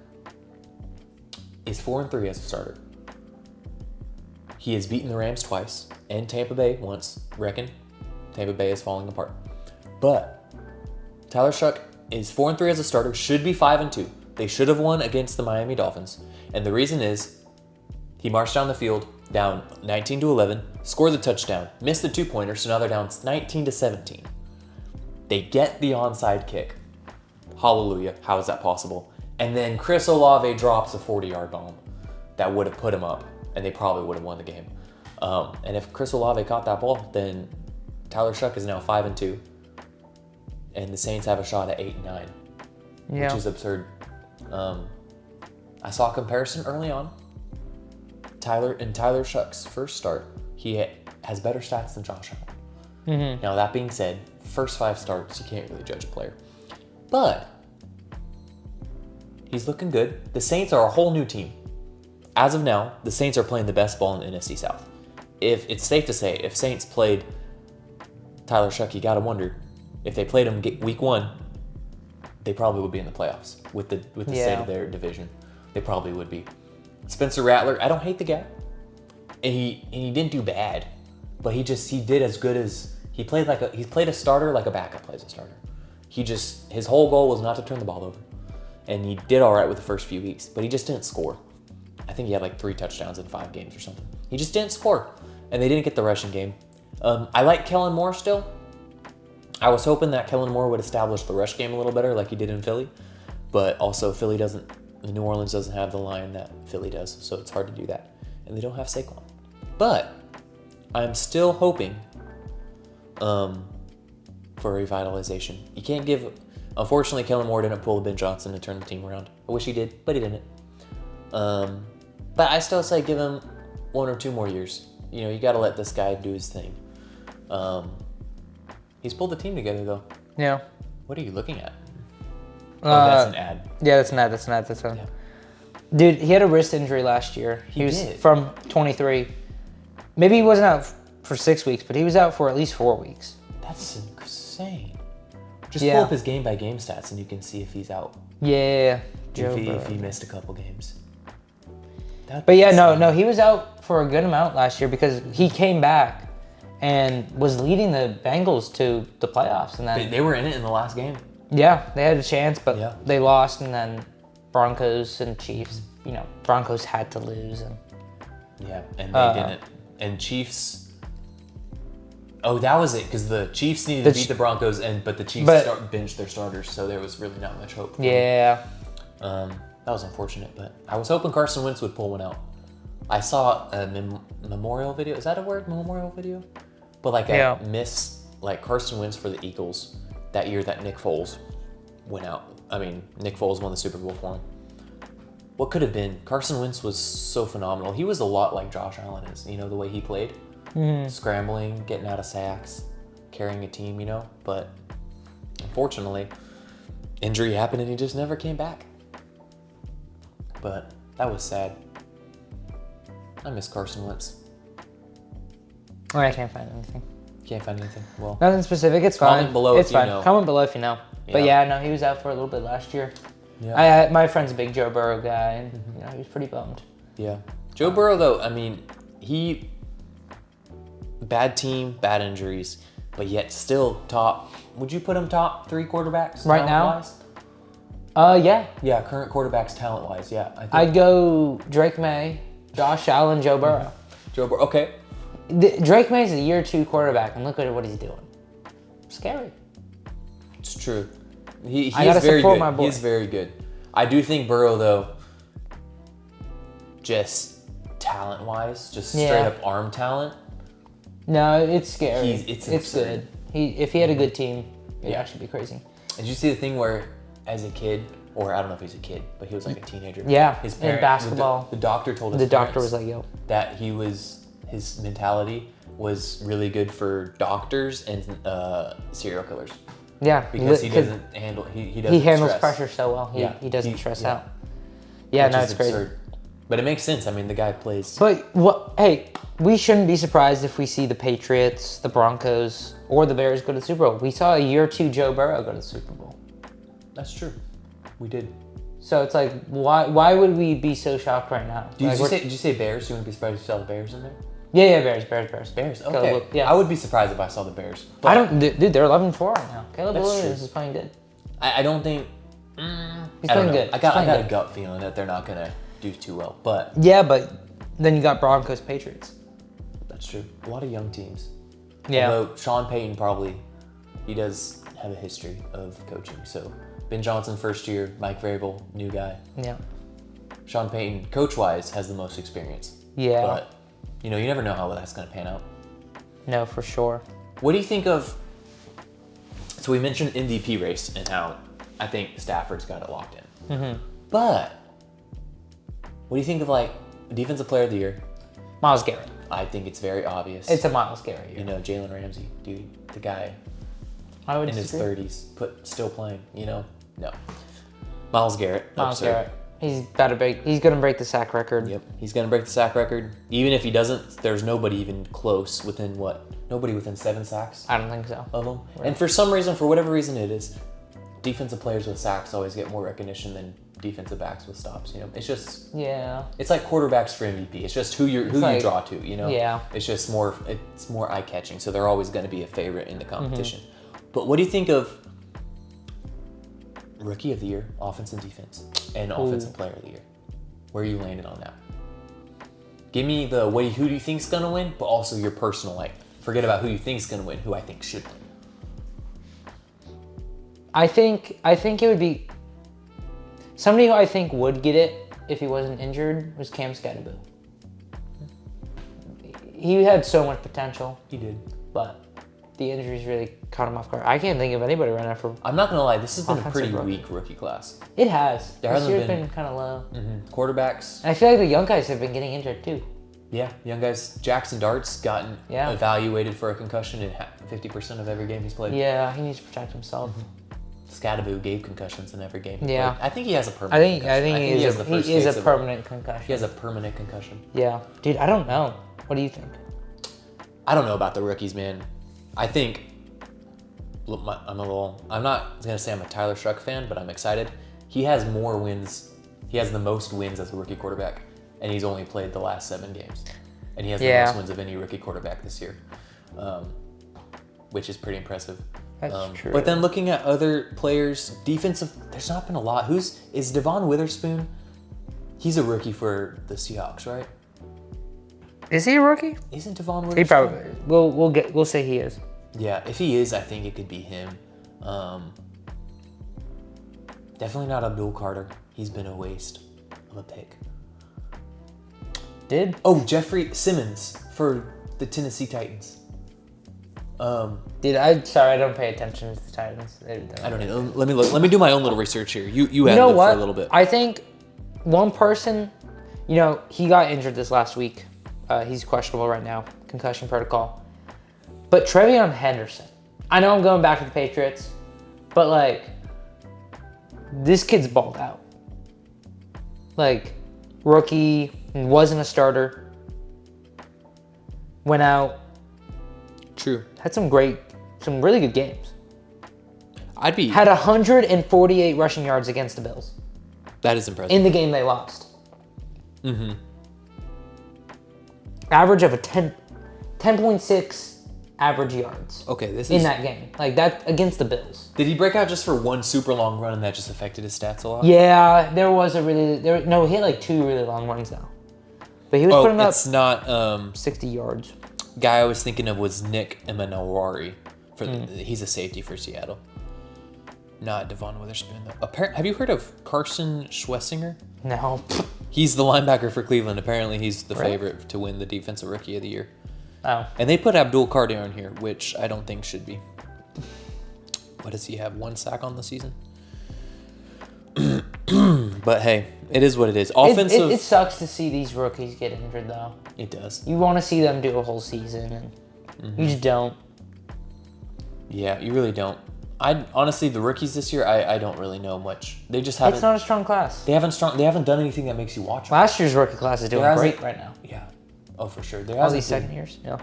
is 4-3 as a starter. He has beaten the Rams twice and Tampa Bay once. Reckon Tampa Bay is falling apart. But Tyler Shuck is 4-3 as a starter, should be 5-2. They should have won against the Miami Dolphins. And the reason is he marched down the field, down 19-11, scored the touchdown, missed the 2-pointer, so now they're down 19-17. They get the onside kick. Hallelujah. How is that possible? And then Chris Olave drops a 40-yard bomb that would have put him up, and they probably would have won the game. And if Chris Olave caught that ball, then Tyler Shuck is now 5-2. And the Saints have a shot at 8-9, which is absurd. I saw a comparison early on. Tyler Shuck's first start, he has better stats than Josh Allen. Mm-hmm. Now that being said, first 5 starts, you can't really judge a player. But he's looking good. The Saints are a whole new team. As of now, the Saints are playing the best ball in the NFC South. If it's safe to say, if Saints played Tyler Shuck, you gotta wonder, if they played him week 1, they probably would be in the playoffs with the state of their division. They probably would be. Spencer Rattler, I don't hate the guy, and he didn't do bad, but he did as good as he played a starter like a backup plays a starter. His whole goal was not to turn the ball over, and he did all right with the first few weeks, but he just didn't score. I think he had like 3 touchdowns in 5 games or something. He just didn't score, and they didn't get the rushing game. I like Kellen Moore still. I was hoping that Kellen Moore would establish the rush game a little better like he did in Philly, but also New Orleans doesn't have the line that Philly does, so it's hard to do that. And they don't have Saquon. But I'm still hoping for revitalization. You can't unfortunately, Kellen Moore didn't pull a Ben Johnson to turn the team around. I wish he did, but he didn't. But I still say give him 1 or 2 more years. You got to let this guy do his thing. He's pulled the team together, though. Yeah. What are you looking at? That's an ad. Yeah, that's an ad. Yeah. Dude, he had a wrist injury last year. He was from 23. Maybe he wasn't out for 6 weeks, but he was out for at least 4 weeks. That's insane. Just pull up his game-by-game stats, and you can see if he's out. Yeah. If he missed a couple games. But yeah, no, he was out for a good amount last year because he came back and was leading the Bengals to the playoffs, and then they were in it in the last game. Yeah, they had a chance, but they lost, and then Broncos and Chiefs. You know, Broncos had to lose, and and they didn't. And Chiefs. Oh, that was it, because the Chiefs needed to beat the Broncos, but the Chiefs benched their starters, so there was really not much hope. Yeah. That was unfortunate, but I was hoping Carson Wentz would pull one out. I saw a memorial video. Is that a word? Memorial video? But like Carson Wentz for the Eagles that year that Nick Foles went out. I mean, Nick Foles won the Super Bowl for him. What could have been? Carson Wentz was so phenomenal. He was a lot like Josh Allen is, you know, the way he played. Scrambling, getting out of sacks, carrying a team, you know. But unfortunately, injury happened and he just never came back. But that was sad. I miss Carson Wentz. I can't find anything. Can't find anything? Well, nothing specific. It's fine. Comment below if you know. Comment below if you know. Yeah. But yeah, no, he was out for a little bit last year. Yeah. My friend's a big Joe Burrow guy, and you know, he was pretty bummed. Yeah. Joe Burrow, though, I mean, bad team, bad injuries, but yet still top. Would you put him top 3 quarterbacks right now? Yeah. Yeah, current quarterbacks talent-wise, yeah. I'd go Drake May, Josh Allen, Joe Burrow. Joe Burrow, okay. Drake May's a year 2 quarterback, and look at what he's doing. Scary. It's true. He I gotta is very support good. my boy. He's very good. I do think Burrow, though, just talent-wise, just straight up arm talent. No, it's scary. It's good. If he had a good team, it'd actually be crazy. Did you see the thing where, as a kid, or I don't know if he's a kid, but he was like a teenager. Yeah, his in basketball. The doctor told us. The doctor was like, "Yo," that his mentality was really good for doctors and serial killers. Yeah, because he doesn't handle he handles stress. pressure so well. He doesn't stress out. Yeah, Which no, is it's crazy. absurd. But it makes sense. I mean, the guy plays. But hey, we shouldn't be surprised if we see the Patriots, the Broncos, or the Bears go to the Super Bowl. We saw a year 2 Joe Burrow go to the Super Bowl. That's true. We did. So it's like, why would we be so shocked right now? Did you say Bears? You wouldn't be surprised if you saw the Bears in there? Yeah, Bears. Bears, okay. Yeah. I would be surprised if I saw the Bears. Dude, they're 11-4 right now. Caleb Williams is playing good. I don't think... He's playing good. I got a gut feeling that they're not going to do too well, but... Yeah, but then you got Broncos, Patriots. That's true. A lot of young teams. Yeah. Although Sean Payton he does have a history of coaching, so... Ben Johnson, first year. Mike Vrabel, new guy. Yeah. Sean Payton, coach-wise, has the most experience. Yeah. But, you never know how that's going to pan out. No, for sure. What do you think of... So we mentioned MVP race and how I think Stafford's got it locked in. Mm-hmm. But what do you think of, Defensive Player of the Year? Myles Garrett. I think it's very obvious. It's a Myles Garrett year. Jalen Ramsey, dude, the guy in his 30s, still playing, No. Myles Garrett. Myles Garrett. He's going to break the sack record. Yep. He's going to break the sack record. Even if he doesn't, there's nobody even close nobody within 7 sacks? I don't think so. Of him. Right. And for whatever reason it is, defensive players with sacks always get more recognition than defensive backs with stops, It's just... Yeah. It's like quarterbacks for MVP. It's just who you draw to, Yeah. It's just more eye-catching, so they're always going to be a favorite in the competition. But what do you think of Rookie of the Year, offense and defense, and Offensive Player of the Year? Where are you landing on that? Give me who do you think's going to win, but also your personal, forget about who you think's going to win, who I think should win. I think it would be somebody who I think would get it if he wasn't injured was Cam Scatterbo. He had so much potential. He did. But the injuries really caught him off guard. I can't think of anybody right now for... I'm not going to lie, this has been a pretty weak rookie class. It has. This year's been kind of low. Mm-hmm. Quarterbacks. And I feel like the young guys have been getting injured too. Yeah, young guys. Jackson Dart's gotten evaluated for a concussion in 50% of every game he's played. Yeah, he needs to protect himself. Mm-hmm. Scatterbo gave concussions in every game he played. I think he has a permanent concussion. I think he is a permanent concussion. He has a permanent concussion. Yeah. Dude, I don't know. What do you think? I don't know about the rookies, man. I think I'm not gonna say I'm a Tyler Shuck fan, but I'm excited. He has more wins. He has the most wins as a rookie quarterback, and he's only played the last 7 games, and he has the most wins of any rookie quarterback this year, which is pretty impressive. That's true. But then looking at other players, defensive, there's not been a lot. Is Devon Witherspoon? He's a rookie for the Seahawks, right? Is he a rookie? Isn't Devon Witherspoon? He probably. We'll say he is. Yeah, if he is, I think it could be him. Definitely not Abdul Carter. He's been a waste of a pick. Jeffrey Simmons for the Tennessee Titans. I don't pay attention to the Titans. I don't know. Let me look. Let me do my own little research here. You know ad-lib what? for a little bit. I think one person, he got injured this last week. He's questionable right now, concussion protocol. But Trevion Henderson, I know I'm going back to the Patriots, but this kid's balled out. Rookie, wasn't a starter, went out. True. Had some really good games. Had 148 rushing yards against the Bills. That is impressive. In the game they lost. Mm-hmm. Average of a 10.6 average yards. Okay, this is in that game. That against the Bills. Did he break out just for one super long run and that just affected his stats a lot? Yeah, there was he had 2 really long runs though. But he was putting up it's not 60 yards. Guy I was thinking of was Nick Emanowari. He's a safety for Seattle. Not Devon Witherspoon though. Have you heard of Carson Schwessinger? No. He's the linebacker for Cleveland. Apparently he's the favorite to win the Defensive Rookie of the Year. Oh. And they put Abdul Carter on here, which I don't think should be. What does he have? 1 sack on the season? But hey, it is what it is. Offensive. It sucks to see these rookies get injured though. It does. You want to see them do a whole season, and you just don't. Yeah, you really don't. Honestly, the rookies this year, I don't really know much. They just haven't. It's not a strong class. They haven't done anything that makes you watch them. Last year's rookie class is doing great right now. Yeah. Oh, for sure. All these second years. Yeah.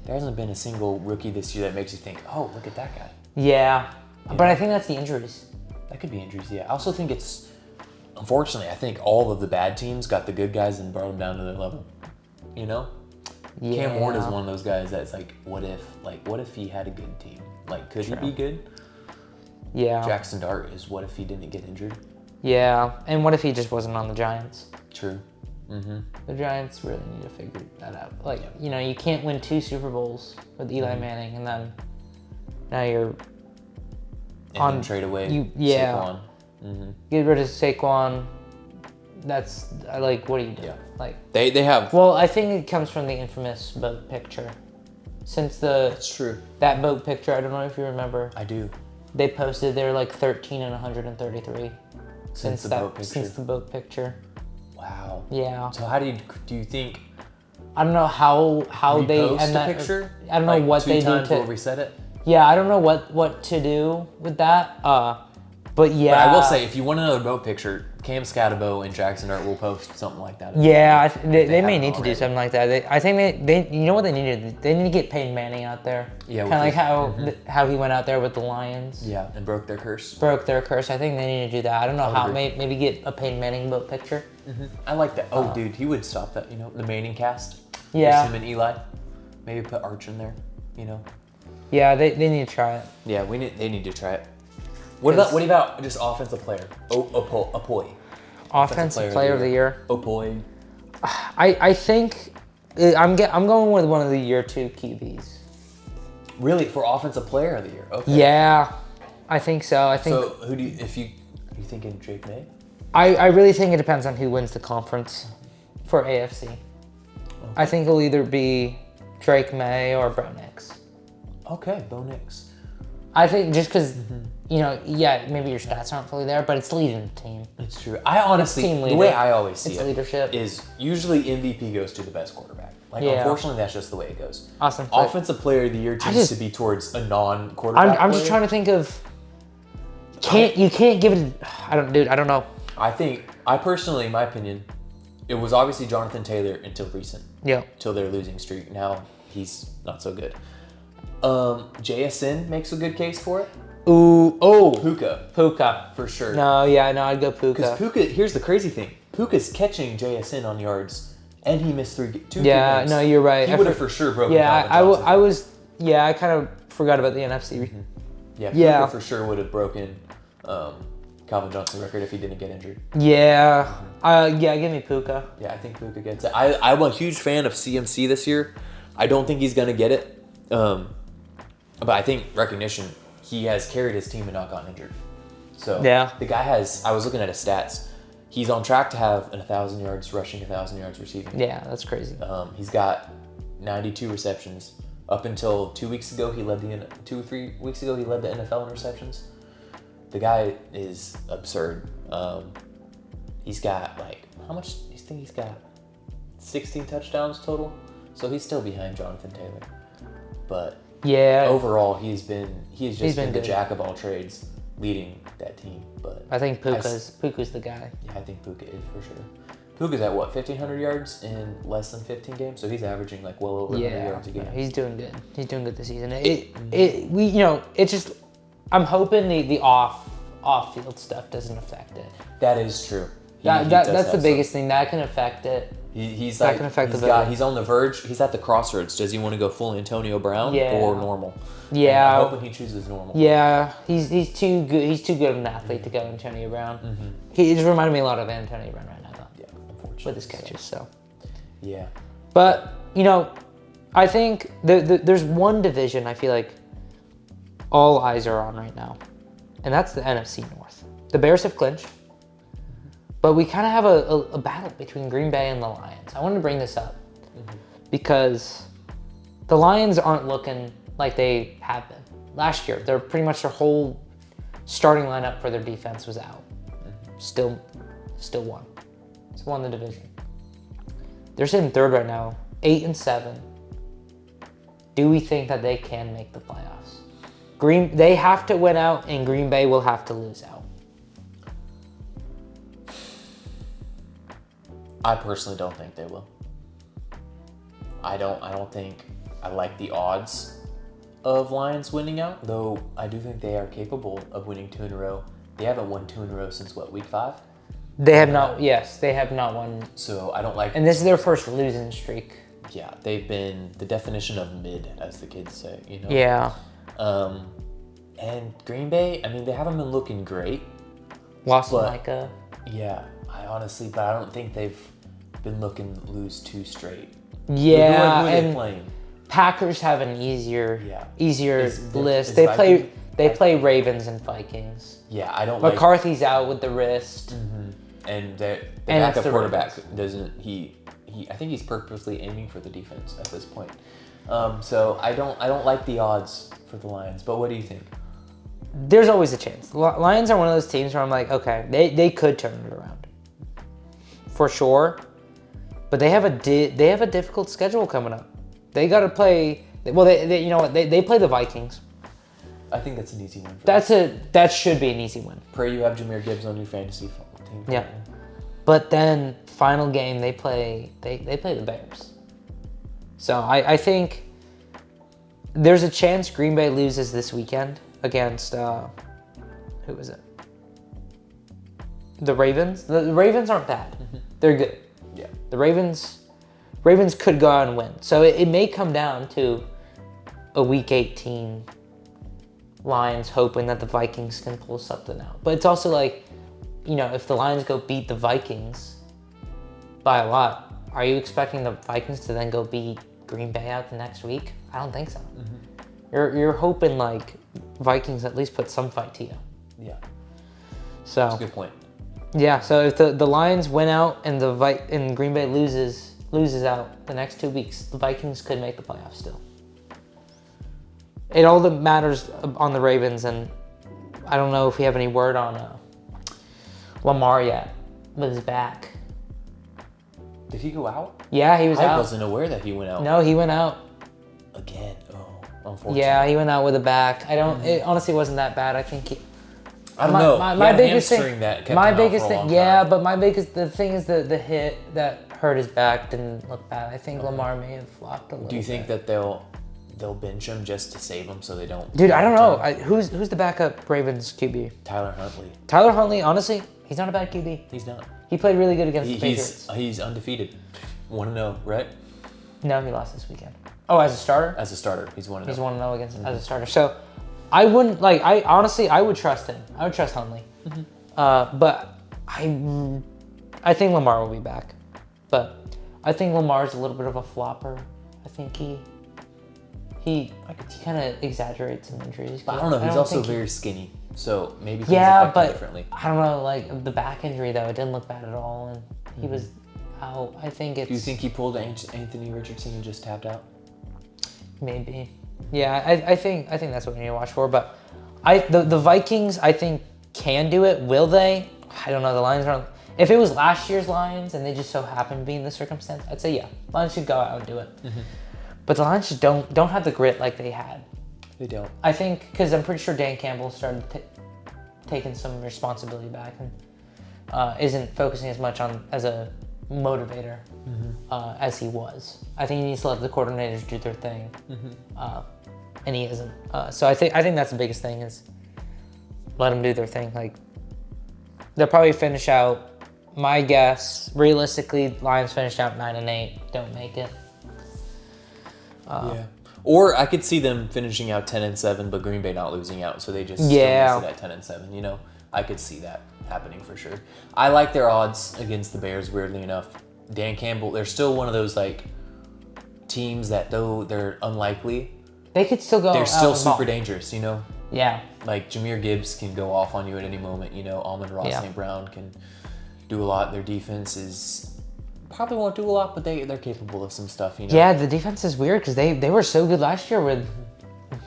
There hasn't been a single rookie this year that makes you think, oh, look at that guy. Yeah. But I think that's the injuries. That could be injuries, yeah. I also think it's, unfortunately, I think all of the bad teams got the good guys and brought them down to their level. Yeah. Cam Ward is one of those guys that's what if he had a good team? Could he be good? Yeah. Jackson Dart is what if he didn't get injured? Yeah. And what if he just wasn't on the Giants? True. Mm-hmm. The Giants really need to figure that out. You can't win 2 Super Bowls with Eli Manning, and then now you're then trade away Saquon. Mm-hmm. Get rid of Saquon. That's what do you do? Yeah. They have. Well, I think it comes from the infamous boat picture. That's true. That boat picture, I don't know if you remember. I do. They posted they were 13 and 133 since the boat picture. Wow. Yeah. So how do you think? I don't know how they end that picture. I don't know what they do to reset it. Yeah, I don't know what to do with that. But yeah. But I will say, if you want another boat picture, Cam Scatabo and Jackson Dart will post something like that. Yeah, they may need to do something like that. I think they you know what they need to do? They need to get Peyton Manning out there. Yeah. Kind of how he went out there with the Lions. Yeah, and broke their curse. I think they need to do that. I don't know how. Maybe get a Peyton Manning boat picture. Mm-hmm. I like that. Oh, dude, he would stop that. The Manning cast. Yeah. Just him and Eli. Maybe put Arch in there. Yeah, they need to try it. Yeah, they need to try it. What about just offensive player? Opoy. Offensive player of the year. Opoy. I think I'm going with one of the year 2 QBs. Really, for offensive player of the year? Okay. Yeah, I think so. So who do you thinking Drake May? I really think it depends on who wins the conference for AFC. Okay. I think it'll either be Drake May or Bo Nix. Okay, Bo Nix. I think just because, maybe your stats aren't fully there, but it's leading the team. It's true. I honestly, the way I always see it leadership. Is usually MVP goes to the best quarterback. Unfortunately, that's just the way it goes. Awesome. Offensive player of the year tends to be towards a non-quarterback I'm just trying to think of, you can't give it, I don't know. I personally, in my opinion, it was obviously Jonathan Taylor until recent. Yeah. Till their losing streak. Now he's not so good. JSN makes a good case for it. Ooh, oh, Puka for sure. No, I'd go Puka. Because Puka, here's the crazy thing: Puka's catching JSN on yards, and he missed two games. No, you're right. He would have for sure broken. Yeah, I kind of forgot about the NFC. Mm-hmm. Yeah, Puka for sure would have broken Calvin Johnson's record if he didn't get injured. Yeah, give me Puka. Yeah, I think Puka gets it. I'm a huge fan of CMC this year. I don't think he's gonna get it, but I think recognition. He has carried his team and not gotten injured. So the guy has. I was looking at his stats. He's on track to have 1,000 yards rushing, 1,000 yards receiving. Yeah, that's crazy. He's got 92 receptions. Up until 2 weeks ago, he led 2 or 3 weeks ago, he led the NFL in receptions. The guy is absurd. He's got how much? You think he's got 16 touchdowns total? So he's still behind Jonathan Taylor, but. Yeah. Overall, he's just been the good. jack of all trades, leading that team. But I think Puka's the guy. Yeah, I think Puka is for sure. Puka's at 1,500 yards in less than 15 games, so he's averaging well over 100 yards a game. He's doing good. He's doing good this season. It's just I'm hoping the off field stuff doesn't affect it. That is true. That's the biggest thing that can affect it. He's can affect the he's on the verge. He's at the crossroads. Does he want to go full Antonio Brown or normal? Yeah, and I'm hoping he chooses normal. Yeah, he's too good. He's too good of an athlete to go Antonio Brown. Mm-hmm. He just reminded me a lot of Antonio Brown right now, though. Yeah, unfortunately. With his catches, so. Yeah. But I think there's one division I feel like all eyes are on right now, and that's the NFC North. The Bears have clinched. But we kind of have a battle between Green Bay and the Lions. I wanted to bring this up because the Lions aren't looking like they have been. Last year, they're pretty much their whole starting lineup for their defense was out. Still won. Still won the division. They're sitting third right now, 8-7. Do we think that they can make the playoffs? They have to win out, and Green Bay will have to lose out. I personally don't think they will. I don't think I like the odds of Lions winning out, though I do think they are capable of winning 2 in a row. They haven't won 2 in a row since week 5? They have not. Yes, they have not won. So I don't like. And this is their first losing streak. Yeah, they've been the definition of mid, as the kids say. Yeah. And Green Bay, I mean, they haven't been looking great. Lost Micah. Yeah, but I don't think they've been looking to lose 2 straight. Yeah, who are they playing? Packers have an easier list. They play Ravens and Vikings. Yeah, I don't. McCarthy's out with the wrist. Mm-hmm. And the backup quarterback doesn't. He I think he's purposely aiming for the defense at this point. So I don't like the odds for the Lions. But what do you think? There's always a chance. Lions are one of those teams where I'm like, okay, they could turn it around, for sure. But they have a difficult schedule coming up. They got to play. Well, they play the Vikings. I think that's an easy win. That should be an easy win. Pray you have Jahmyr Gibbs on your fantasy team. Yeah, but then final game they play the Bears. So I think there's a chance Green Bay loses this weekend against who is it? The Ravens. The Ravens aren't bad. Mm-hmm. They're good. Yeah. The Ravens could go out and win. So it may come down to a Week 18 Lions hoping that the Vikings can pull something out. But it's also like, if the Lions go beat the Vikings by a lot, are you expecting the Vikings to then go beat Green Bay out the next week? I don't think so. Mm-hmm. You're hoping like Vikings at least put some fight to you. Yeah. So that's a good point. Yeah, so if the Lions win out and and Green Bay loses out the next 2 weeks, the Vikings could make the playoffs still. It all that matters on the Ravens, and I don't know if we have any word on Lamar yet with his back. Did he go out? Yeah, he was out. I wasn't aware that he went out. No, he went out. Again? Oh, unfortunately. Yeah, he went out with a back. It honestly wasn't that bad. I think I don't know. My biggest thing. Yeah, but the thing is the hit that hurt his back didn't look bad. I think Lamar may have flopped a little bit. Do you think that they'll they'll bench him just to save him so they don't. Dude, I don't know. Who's the backup Ravens QB? Tyler Huntley. Tyler Huntley, honestly, he's not a bad QB. He's not. He played really good against the Patriots. He's undefeated. 1-0, right? No, he lost this weekend. Oh, as a starter? As a starter, he's 1-0. He's 1-0 against as a starter. So, I wouldn't I would trust him. I would trust Huntley. But I think Lamar will be back. But I think Lamar's a little bit of a flopper. I think he kind of exaggerates some injuries. But I don't know. He's also very skinny, so maybe things yeah, affect him but differently. I don't know. Like the back injury though, it didn't look bad at all, and he was out. I think it's. Do you think he pulled Anthony Richardson and just tapped out? Maybe. Yeah, I think that's what we need to watch for. But the Vikings I think can do it. Will they? I don't know. The Lions aren't. If it was last year's Lions and they just so happened to be in this circumstance, I'd say yeah, Lions should go out and do it. But the Lions just don't have the grit like they had. They don't. I think because I'm pretty sure Dan Campbell started taking some responsibility back and isn't focusing as much on as a motivator as he was. I think he needs to let the coordinators do their thing, and he isn't. So I think that's the biggest thing is let them do their thing. Like they'll probably finish out. My guess, realistically, Lions finish out 9-8. Don't make it. Yeah. Or I could see them finishing out 10-7, but Green Bay not losing out, so they just still miss it at 10-7. You know, I could see that happening for sure. I like their odds against the Bears. Weirdly enough, Dan Campbell. They're still one of those like teams that though they're unlikely, they could still go. They're still super dangerous. You know. Yeah. Like Jahmyr Gibbs can go off on you at any moment. You know, Amon-Ra St. Brown can do a lot. Their defense is probably won't do a lot, but they're capable of some stuff. You know. Yeah, the defense is weird because they were so good last year with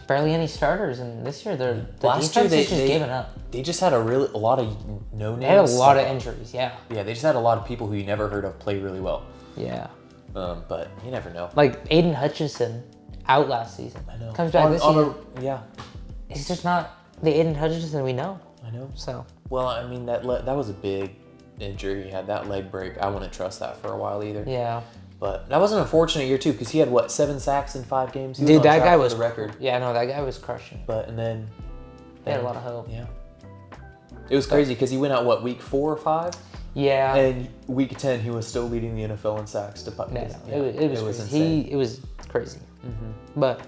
barely any starters, and this year the defense is just giving up. They just had a lot of no names. They had a lot of injuries. Yeah. Yeah, they just had a lot of people who you never heard of play really well. Yeah. But you never know. Like Aiden Hutchinson out last season. I know. Comes back this season. Yeah. He's just not the Aiden Hutchinson we know. I know. So. Well, I mean that was a big injury. He had that leg break. I wouldn't trust that for a while either. Yeah. But that was an unfortunate year too, because he had 7 sacks in 5 games. Dude, that guy was the record. Yeah, no, that guy was crushing. But and then he had a lot of hope. Yeah. It was crazy because he went out week 4 or 5. Yeah. And week 10 he was still leading the NFL in sacks. It was insane. It was crazy. But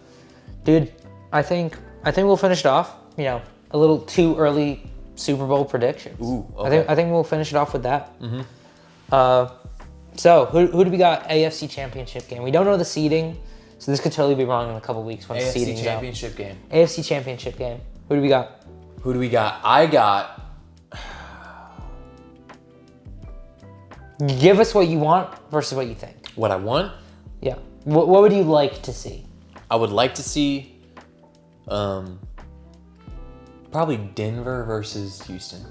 dude, I think we'll finish it off. You know, a little too early Super Bowl predictions. Ooh, okay. I think we'll finish it off with that. So who do we got? AFC Championship game. We don't know the seeding, so this could totally be wrong in a couple weeks when the seeding's out. AFC Championship game. AFC Championship game. Who do we got? I got. Give us what you want versus what you think. What I want? Yeah. What would you like to see? I would like to see, probably Denver versus Houston,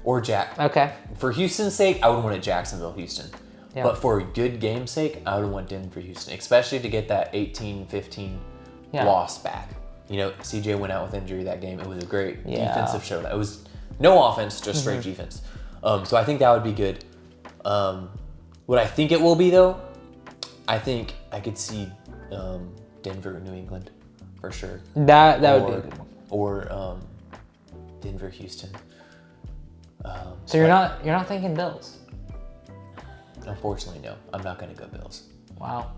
or Jack. Okay. For Houston's sake, I would want it Jacksonville, Houston. Yeah. But for a good game's sake, I would want Denver, Houston, especially to get that 18-15 loss back. You know, CJ went out with injury that game. It was a great defensive showdown. It was no offense, just straight defense. So I think that would be good. What I think it will be though, I think I could see Denver, New England, for sure. That would be a good one. Or Denver, Houston. So you're not thinking Bills? Unfortunately, no. I'm not gonna go Bills. Wow.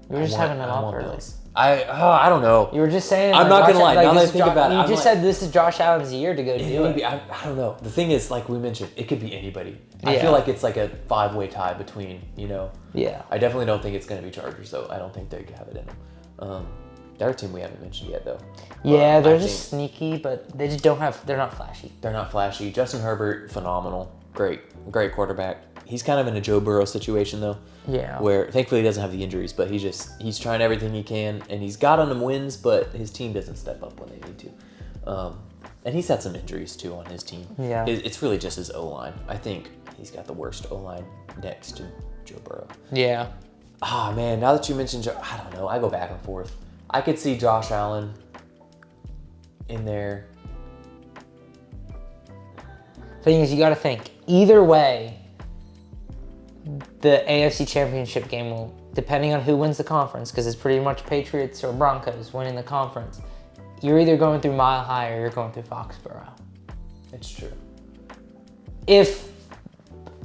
You were just having them up early. I don't know. You were just saying. I'm not gonna lie. Now that I think about it, you just said this is Josh Allen's year to go do it. I don't know. The thing is, like we mentioned, it could be anybody. I feel like it's like a 5-way tie between, you know. Yeah. I definitely don't think it's gonna be Chargers though. I don't think they have it in them. They're a team we haven't mentioned yet though. Yeah, they're just sneaky, but they just don't have. They're not flashy. They're not flashy. Justin Herbert, phenomenal, great quarterback. He's kind of in a Joe Burrow situation though. Yeah. Where thankfully he doesn't have the injuries, but he's trying everything he can, and he's got them wins, but his team doesn't step up when they need to. And he's had some injuries too on his team. Yeah. It's really just his O-line. I think he's got the worst O-line next to Joe Burrow. Yeah. Ah man, now that you mentioned Joe, I don't know. I go back and forth. I could see Josh Allen in there. Thing is, you got to think either way. the AFC Championship game will, depending on who wins the conference, because it's pretty much Patriots or Broncos winning the conference, you're either going through Mile High or you're going through Foxborough. It's true. If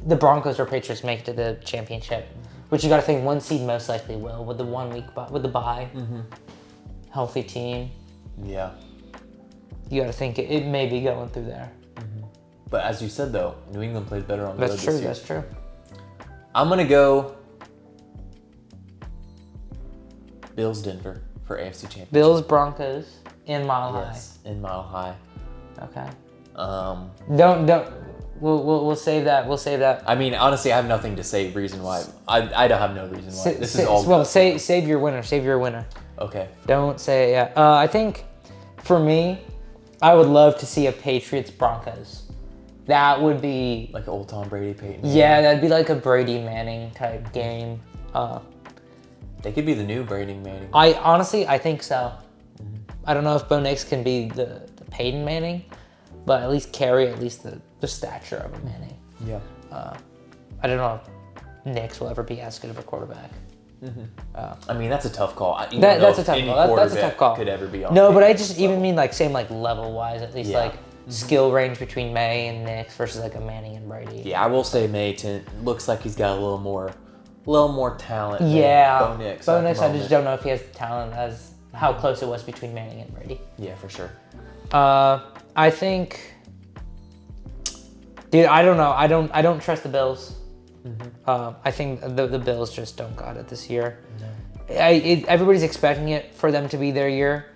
the Broncos or Patriots make it to the championship, which you got to think one seed most likely will, with the 1 week with the bye, healthy team. Yeah. You got to think it may be going through there. But as you said though, New England plays better on the road That's this true. year. That's true. I'm gonna go Bills Denver for AFC Championship. Bills Broncos in Mile High. Yes, in Mile High. Okay. Don't. We'll save that. We'll save that. I mean, honestly, I have nothing to say. Reason why? I don't have no reason why. This is all. Well, save your winner. Save your winner. Okay. Don't say yeah. I think, for me, I would love to see a Patriots Broncos. That would be like an old Tom Brady, Peyton. Yeah, that'd be like a Brady Manning type game. They could be the new Brady Manning. I think so. I don't know if Bo Nix can be the Peyton Manning, but at least carry the stature of a Manning. Yeah. I don't know if Nix will ever be as good of a quarterback. I mean, that's a tough call. That's a tough call. That's a tough call. Could ever be on. No, but I just even mean like same like level wise, at least Yeah. like skill range between May and Nix versus like a Manning and Brady. Yeah, I will say Mayton looks like he's got a little more talent. Yeah, Bo Nix. Bo Nix, I just don't know if he has the talent as how close it was between Manning and Brady. Yeah, for sure. I think, dude, I don't know. I don't trust the Bills. I think the Bills just don't got it this year. No. Everybody's expecting it for them to be their year,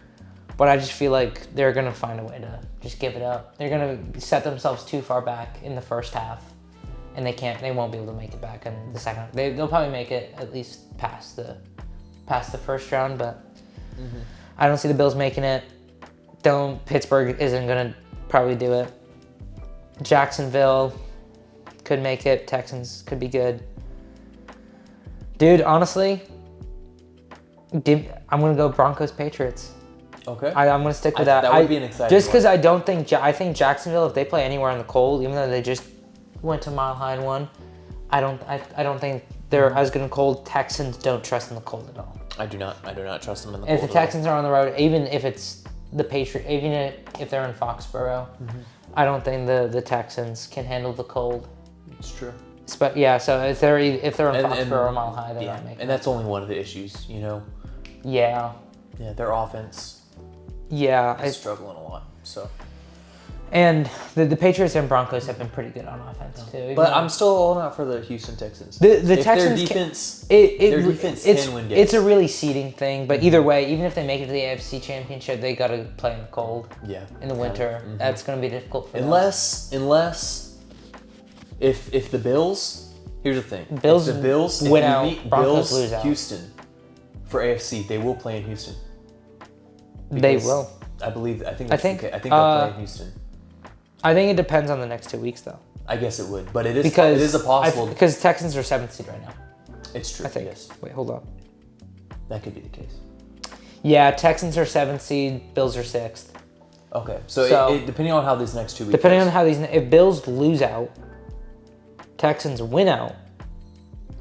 but I just feel like they're gonna find a way to just give it up. They're gonna set themselves too far back in the first half, and they won't be able to make it back in the second. They'll probably make it at least past the first round, but I don't see the Bills making it. Pittsburgh isn't gonna probably do it. Jacksonville could make it. Texans could be good. Dude, honestly, I'm gonna go Broncos Patriots. Okay. I'm gonna stick with that. That would be an exciting just because one. I think Jacksonville, if they play anywhere in the cold, even though they just went to Mile High and won, I don't think they're as good in cold. Texans don't trust in the cold at all. I do not trust them in the If cold the Texans are on the road, even if it's the Patriots, even if they're in Foxborough, I don't think the Texans can handle the cold. It's true. But yeah, so if they're in Foxborough or Mile High, they're not making. And that's only one of the issues, you know. Yeah. Yeah, their offense. Yeah, is struggling a lot. So. And the Patriots and Broncos have been pretty good on offense too. But I'm still holding out for the Houston Texans. The Texans, their defense can win games. It's a really seeding thing, but either way, even if they make it to the AFC Championship, they got to play in the cold. Yeah. In the winter, that's going to be difficult for them. Unless if the Bills, here's the thing. Bills if the Bills win out, Broncos lose out. Houston for AFC, they will play in Houston. They will. I think they'll play in Houston. I think it depends on the next 2 weeks, though. I guess it would, but it is a possible. Because Texans are 7th seed right now. It's true. I think. Yes. Wait, hold on. That could be the case. Yeah, Texans are 7th seed. Bills are 6th. Okay, so depending on how these next 2 weeks. Depending on how if Bills lose out, Texans win out.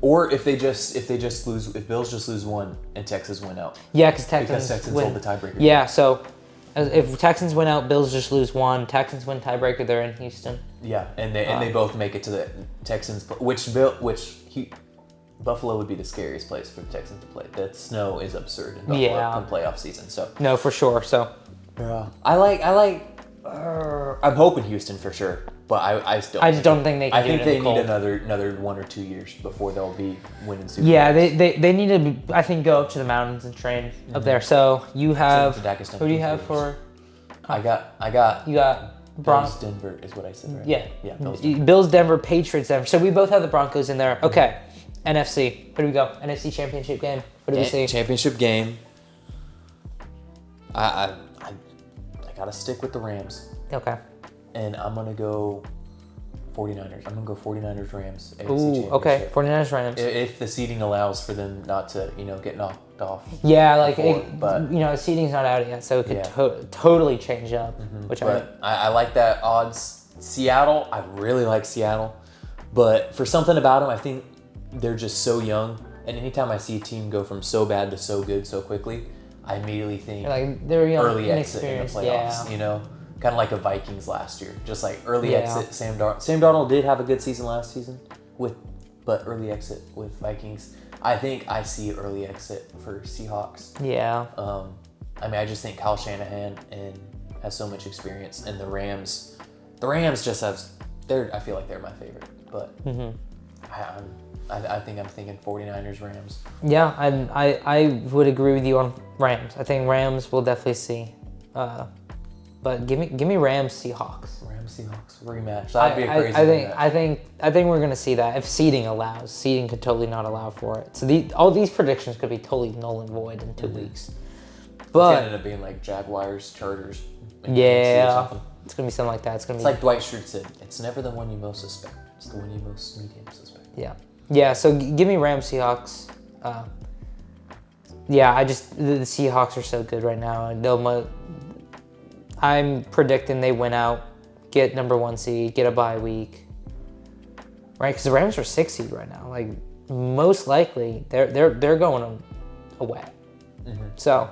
Or if Bills just lose one and Texas win out. Yeah, because Texans hold the tiebreaker. Yeah, so if Texans win out, Bills just lose one. Texans win tiebreaker, they're in Houston. Yeah, and they both make it to the Texans, Buffalo would be the scariest place for the Texans to play. That snow is absurd in Buffalo in playoff season. So no, for sure. So yeah, I'm hoping Houston for sure, but I just don't think they can. I think they need another 1 or 2 years before they'll be winning Super Bowls. Yeah, they need to. I think go up to the mountains and train up there. So you have who do you have for? I got. You got Bills Denver is what I said, right? Yeah. Bills Denver, Patriots Denver. So we both have the Broncos in there. Okay. NFC. Where do we go? NFC Championship game. What do we see? Championship game. I gotta stick with the Rams. Okay. And I'm gonna go 49ers. I'm gonna go 49ers Rams. Ooh, okay. 49ers Rams. If the seeding allows for them not to, get knocked off. Yeah, seeding's not out yet, so it could totally change up. I like that odds. Seattle, I really like Seattle, but for something about them, I think they're just so young. And anytime I see a team go from so bad to so good so quickly, I immediately think Like they're young, early exit in the inexperienced. playoffs. You know, kind of like the Vikings last year. Just like early Yeah. exit. Sam Darnold did have a good season last season, but early exit with Vikings. I think I see early exit for Seahawks. Yeah. I mean, I just think Kyle Shanahan has so much experience, and the Rams just have. I feel like they're my favorite, but I think I'm thinking 49ers Rams. Yeah, I would agree with you on Rams. I think Rams will definitely see. But give me Rams Seahawks. Rams Seahawks rematch. That'd be a crazy rematch. I think we're gonna see that if seeding allows. Seeding could totally not allow for it. So all these predictions could be totally null and void in 2 weeks. But it's gonna end up being like Jaguars, Chargers. Yeah, it's gonna be something like that. It's like Dwight Schrute said. It's never the one you most suspect. It's the one you most medium suspect. Yeah. Yeah, so give me Rams Seahawks. Yeah, the Seahawks are so good right now. I'm predicting they win out, get number 1 seed, get a bye week. Right? Because the Rams are 6 seed right now. Like most likely they're going away. So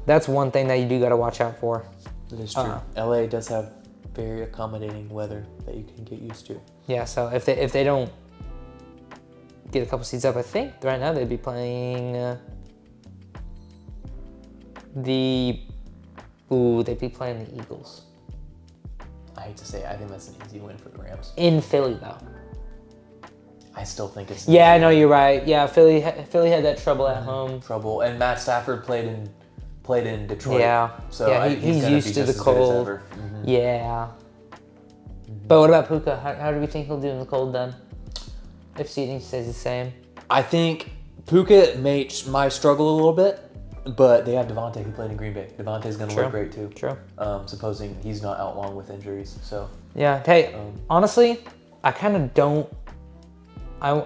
that's one thing that you do got to watch out for. It is true. LA does have very accommodating weather that you can get used to. Yeah, so if they don't get a couple seeds up, I think right now they'd be playing they'd be playing the Eagles. I hate to say it, I think that's an easy win for the Rams. In Philly though. I still think it's Yeah, no, you're right. Yeah, Philly had that trouble at home. And Matt Stafford played in Detroit. Yeah. So yeah, he's used to the cold. Yeah. But what about Puka? How do we think he'll do in the cold then? If seeding stays the same. I think Puka might struggle a little bit, but they have Devontae who played in Green Bay. Devontae's going to look great too. True. Supposing he's not out long with injuries. So. Yeah. Hey, honestly, I kind of don't. I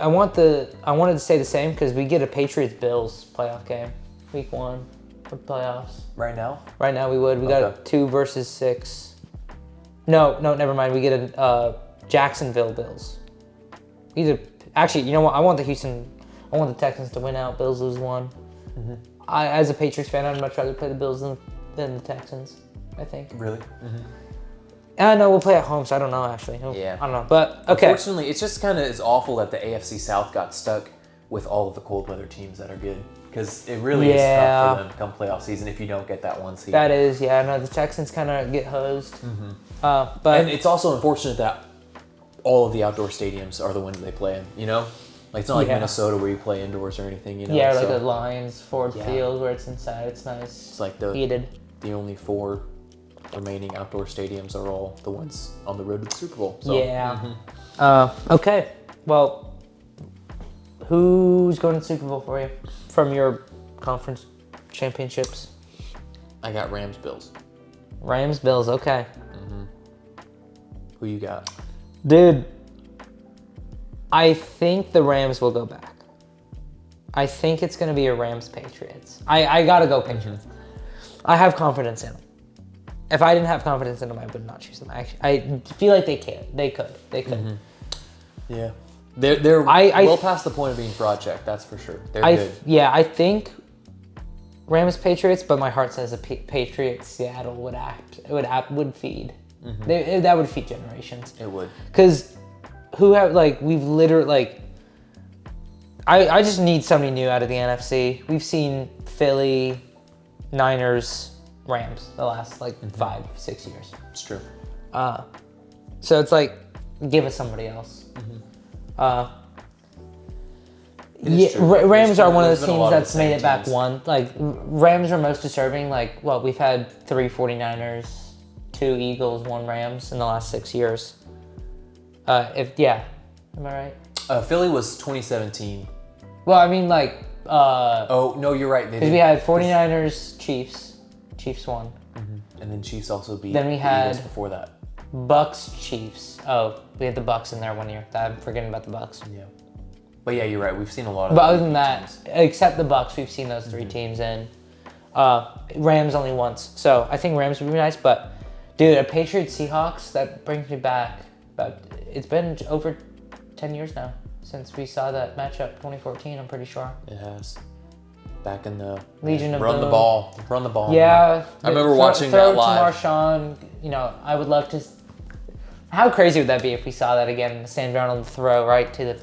wanted to say the same because we get a Patriots Bills playoff game, week 1 for playoffs. Right now? Right now we would. We got a 2 versus 6. No, never mind. We get a Jacksonville Bills. Actually, you know what? I want the Texans to win out. Bills lose 1. As a Patriots fan, I'd much rather play the Bills than the Texans, I think. Really? I know we'll play at home, so I don't know actually. Yeah. I don't know, but okay. Unfortunately, it's just kind of is awful that the AFC South got stuck with all of the cold weather teams that are good, because it really is tough for them come playoff season if you don't get that 1 seed. That is, yeah. No, the Texans kind of get hosed. But and it's also unfortunate that all of the outdoor stadiums are the ones they play in. You know, like it's not like Minnesota where you play indoors or anything. You know. Yeah, like the Lions Ford Field where it's inside. It's nice. It's like heated. The only 4 remaining outdoor stadiums are all the ones on the road to the Super Bowl. So. Yeah. Okay. Well, who's going to the Super Bowl for you from your conference championships? I got Rams Bills. Rams Bills. Okay. Who you got? Dude, I think the Rams will go back. I think it's going to be a Rams Patriots. I got to go Patriots. I have confidence in them. If I didn't have confidence in them, I would not choose them. Actually, I feel like they can. They could. Yeah. They're well past the point of being fraud checked, that's for sure. They're good. Yeah, I think Rams Patriots, but my heart says a Patriots Seattle would feed. That would feed generations. It would. Because we've literally I just need somebody new out of the NFC. We've seen Philly, Niners, Rams the last 5-6 years. It's true. So it's like, give us somebody else. Rams are one of those teams that's made it back one. Like, Rams are most deserving. We've had 3 49ers, 2 Eagles, 1 Rams in the last 6 years. Am I right? Philly was 2017. Well, I mean, oh, no, you're right. Because we had 49ers, Chiefs. Chiefs won. And then Chiefs also beat then we the had Eagles before that. Bucks, Chiefs. Oh, we had the Bucks in there 1 year. I'm forgetting about the Bucks. Yeah. But yeah, you're right. We've seen a lot of. But other than that, except the Bucks, we've seen those 3 teams in. Rams only once. So I think Rams would be nice. But dude, a Patriots Seahawks, that brings me back. It's been over 10 years now. since we saw that matchup 2014. I'm pretty sure. It has. Back in the Legion of run Boom. the ball, run the ball. Yeah, I remember watching that live. Throw to Marshawn. You know, I would love to. How crazy would that be if we saw that again? Sam Darnold throw right to the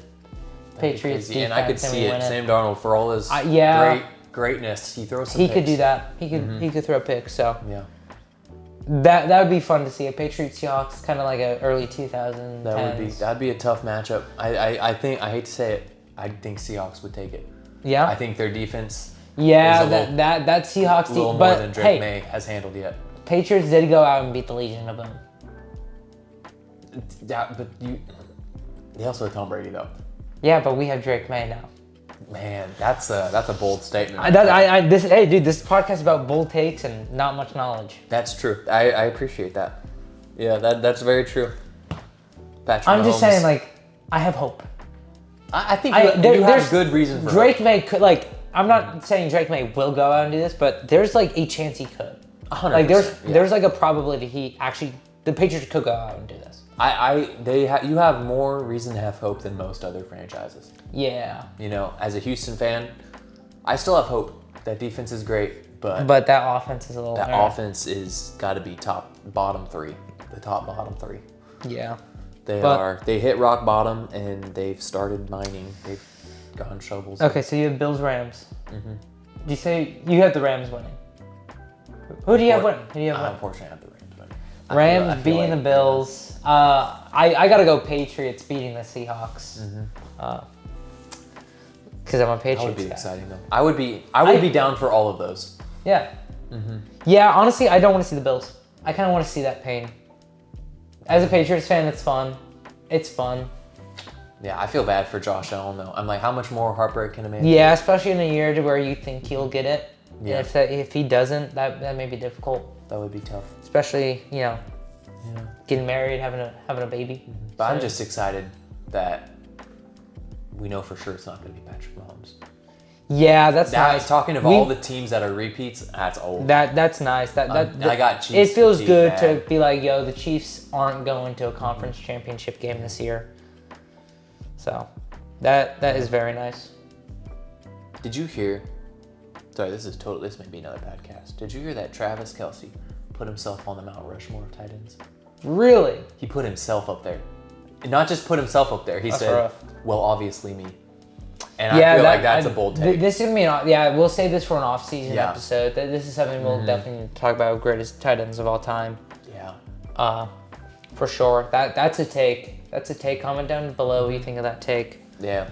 Patriots defense, and I could see it. Win Sam Darnold, for all his greatness, he throws some He picks. could do that. He could throw picks. So Yeah. that would be fun to see. A Patriots Seahawks, kind of like a early 2010s. That'd be a tough matchup. I think, I hate to say it, I think Seahawks would take it. Yeah. I think their defense. Yeah, is that Seahawks a little team, more but than Drake May has handled yet. Patriots did go out and beat the Legion of Boom. Yeah, but they also have Tom Brady though. Yeah, but we have Drake May now. Man, that's a bold statement. This podcast is about bold takes and not much knowledge. That's true. I appreciate that. Yeah, that's very true. Patrick I'm just Mahomes. saying, like, I have hope. I think you have good reason for Drake hope. May could, like, I'm not saying Drake May will go out and do this, but there's like a chance he could. 100%. Like there's like a probability the Patriots could go out and do this. You have more reason to have hope than most other franchises. Yeah. You know, as a Houston fan, I still have hope. That defense is great, but that offense is a little. That offense is got to be bottom three. The top bottom three. Yeah. They hit rock bottom and they've started mining. They've gone shovels. Okay, so you have Bills Rams. Mm-hmm. Do you say you have the Rams winning? Who do you have winning? Unfortunately, I have the Rams winning. Rams beating the Bills. I gotta go Patriots beating the Seahawks. Because I'm a Patriots That would be guy. exciting though. I would be down for all of those. Yeah. Yeah, honestly, I don't want to see the Bills. I kind of want to see that pain. As a Patriots fan, it's fun. It's fun. Yeah, I feel bad for Josh Allen though. I'm like, how much more heartbreak can a man? Yeah, especially in a year to where you think he'll get it. Yeah. And if he doesn't, that may be difficult. That would be tough. Especially, getting married, having a baby. But I'm just excited that we know for sure it's not going to be Patrick Mahomes. Yeah, that's nice. Talking of all the teams that are repeats, that's old. That's nice. I got Chiefs. It feels good to be like, yo, the Chiefs aren't going to a conference championship game this year. So, that is very nice. Did you hear? Sorry, this may be another podcast. Did you hear that Travis Kelce put himself on the Mount Rushmore of tight ends? Really? He put himself up there. And not just put himself up there. He said, rough. well, obviously me. And I feel like that's a bold take. This is gonna be we'll save this for an off-season episode. This is something we'll definitely talk about, greatest tight ends of all time. Yeah. For sure. That's a take. That's a take. Comment down below what you think of that take. Yeah.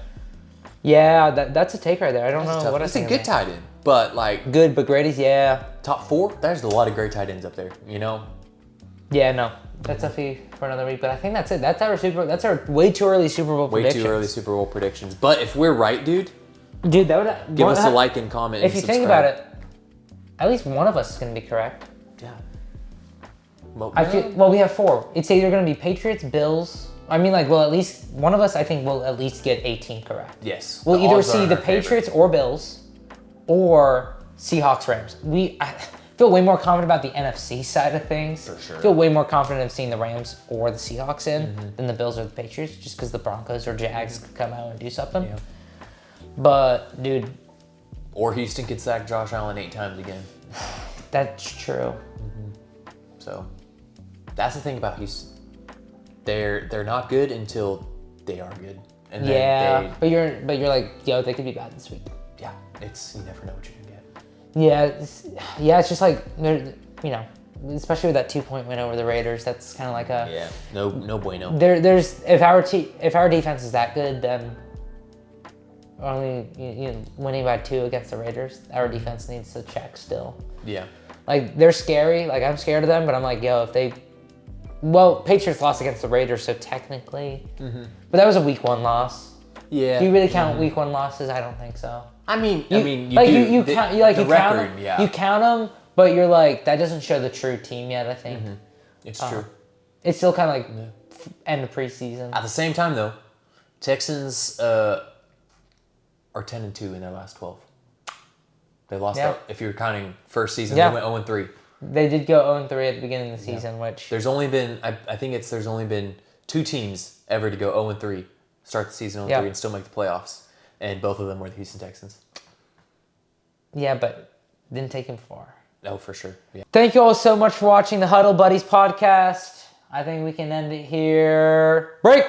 Yeah, that's a take right there. I don't know what I think. It's a good tight end, but like good, but greatest, yeah. Top 4. There's a lot of great tight ends up there. You know. Yeah, no, that's definitely for another week. But I think that's it. That's our way too early Super Bowl predictions. Way too early Super Bowl predictions. But if we're right, dude, that would give us a like and comment. If you think about it, at least one of us is gonna be correct. Yeah. Well, we have 4. It's either gonna be Patriots, Bills. I mean, like, well, at least one of us, I think, will at least get a team correct. Yes. We'll either see the Patriots or Bills, or Seahawks, Rams. I feel way more confident about the NFC side of things. For sure. I feel way more confident of seeing the Rams or the Seahawks than the Bills or the Patriots, just because the Broncos or Jags could come out and do something. Yeah. But, dude. Or Houston could sack Josh Allen 8 times again. That's true. So, that's the thing about Houston. They're not good until they are good. And then but you're like, yo, they could be bad this week. Yeah, you never know what you're gonna get. Yeah, it's just like, especially with that 2-point win over the Raiders, that's kind of like no bueno. There's if our defense is that good, then only winning by 2 against the Raiders, our defense needs to check still. Yeah. Like, they're scary. Like, I'm scared of them, but I'm like, yo, Patriots lost against the Raiders, so technically, but that was a week 1 loss. Yeah. Do you really count week 1 losses? I don't think so. You count them, but you're like, that doesn't show the true team yet, I think. It's true. It's still kind of like end of preseason. At the same time, though, Texans are 10-2 in their last 12. They lost if you're counting first season, they went 0-3. They did go 0-3 at the beginning of the season, which there's only been there's only been 2 teams ever to go 0-3 start the season 0-3 Yeah. and still make the playoffs. And both of them were the Houston Texans. Yeah, but didn't take him far. Oh, for sure. Yeah. Thank you all so much for watching the Huddle Buddies podcast. I think we can end it here. Break!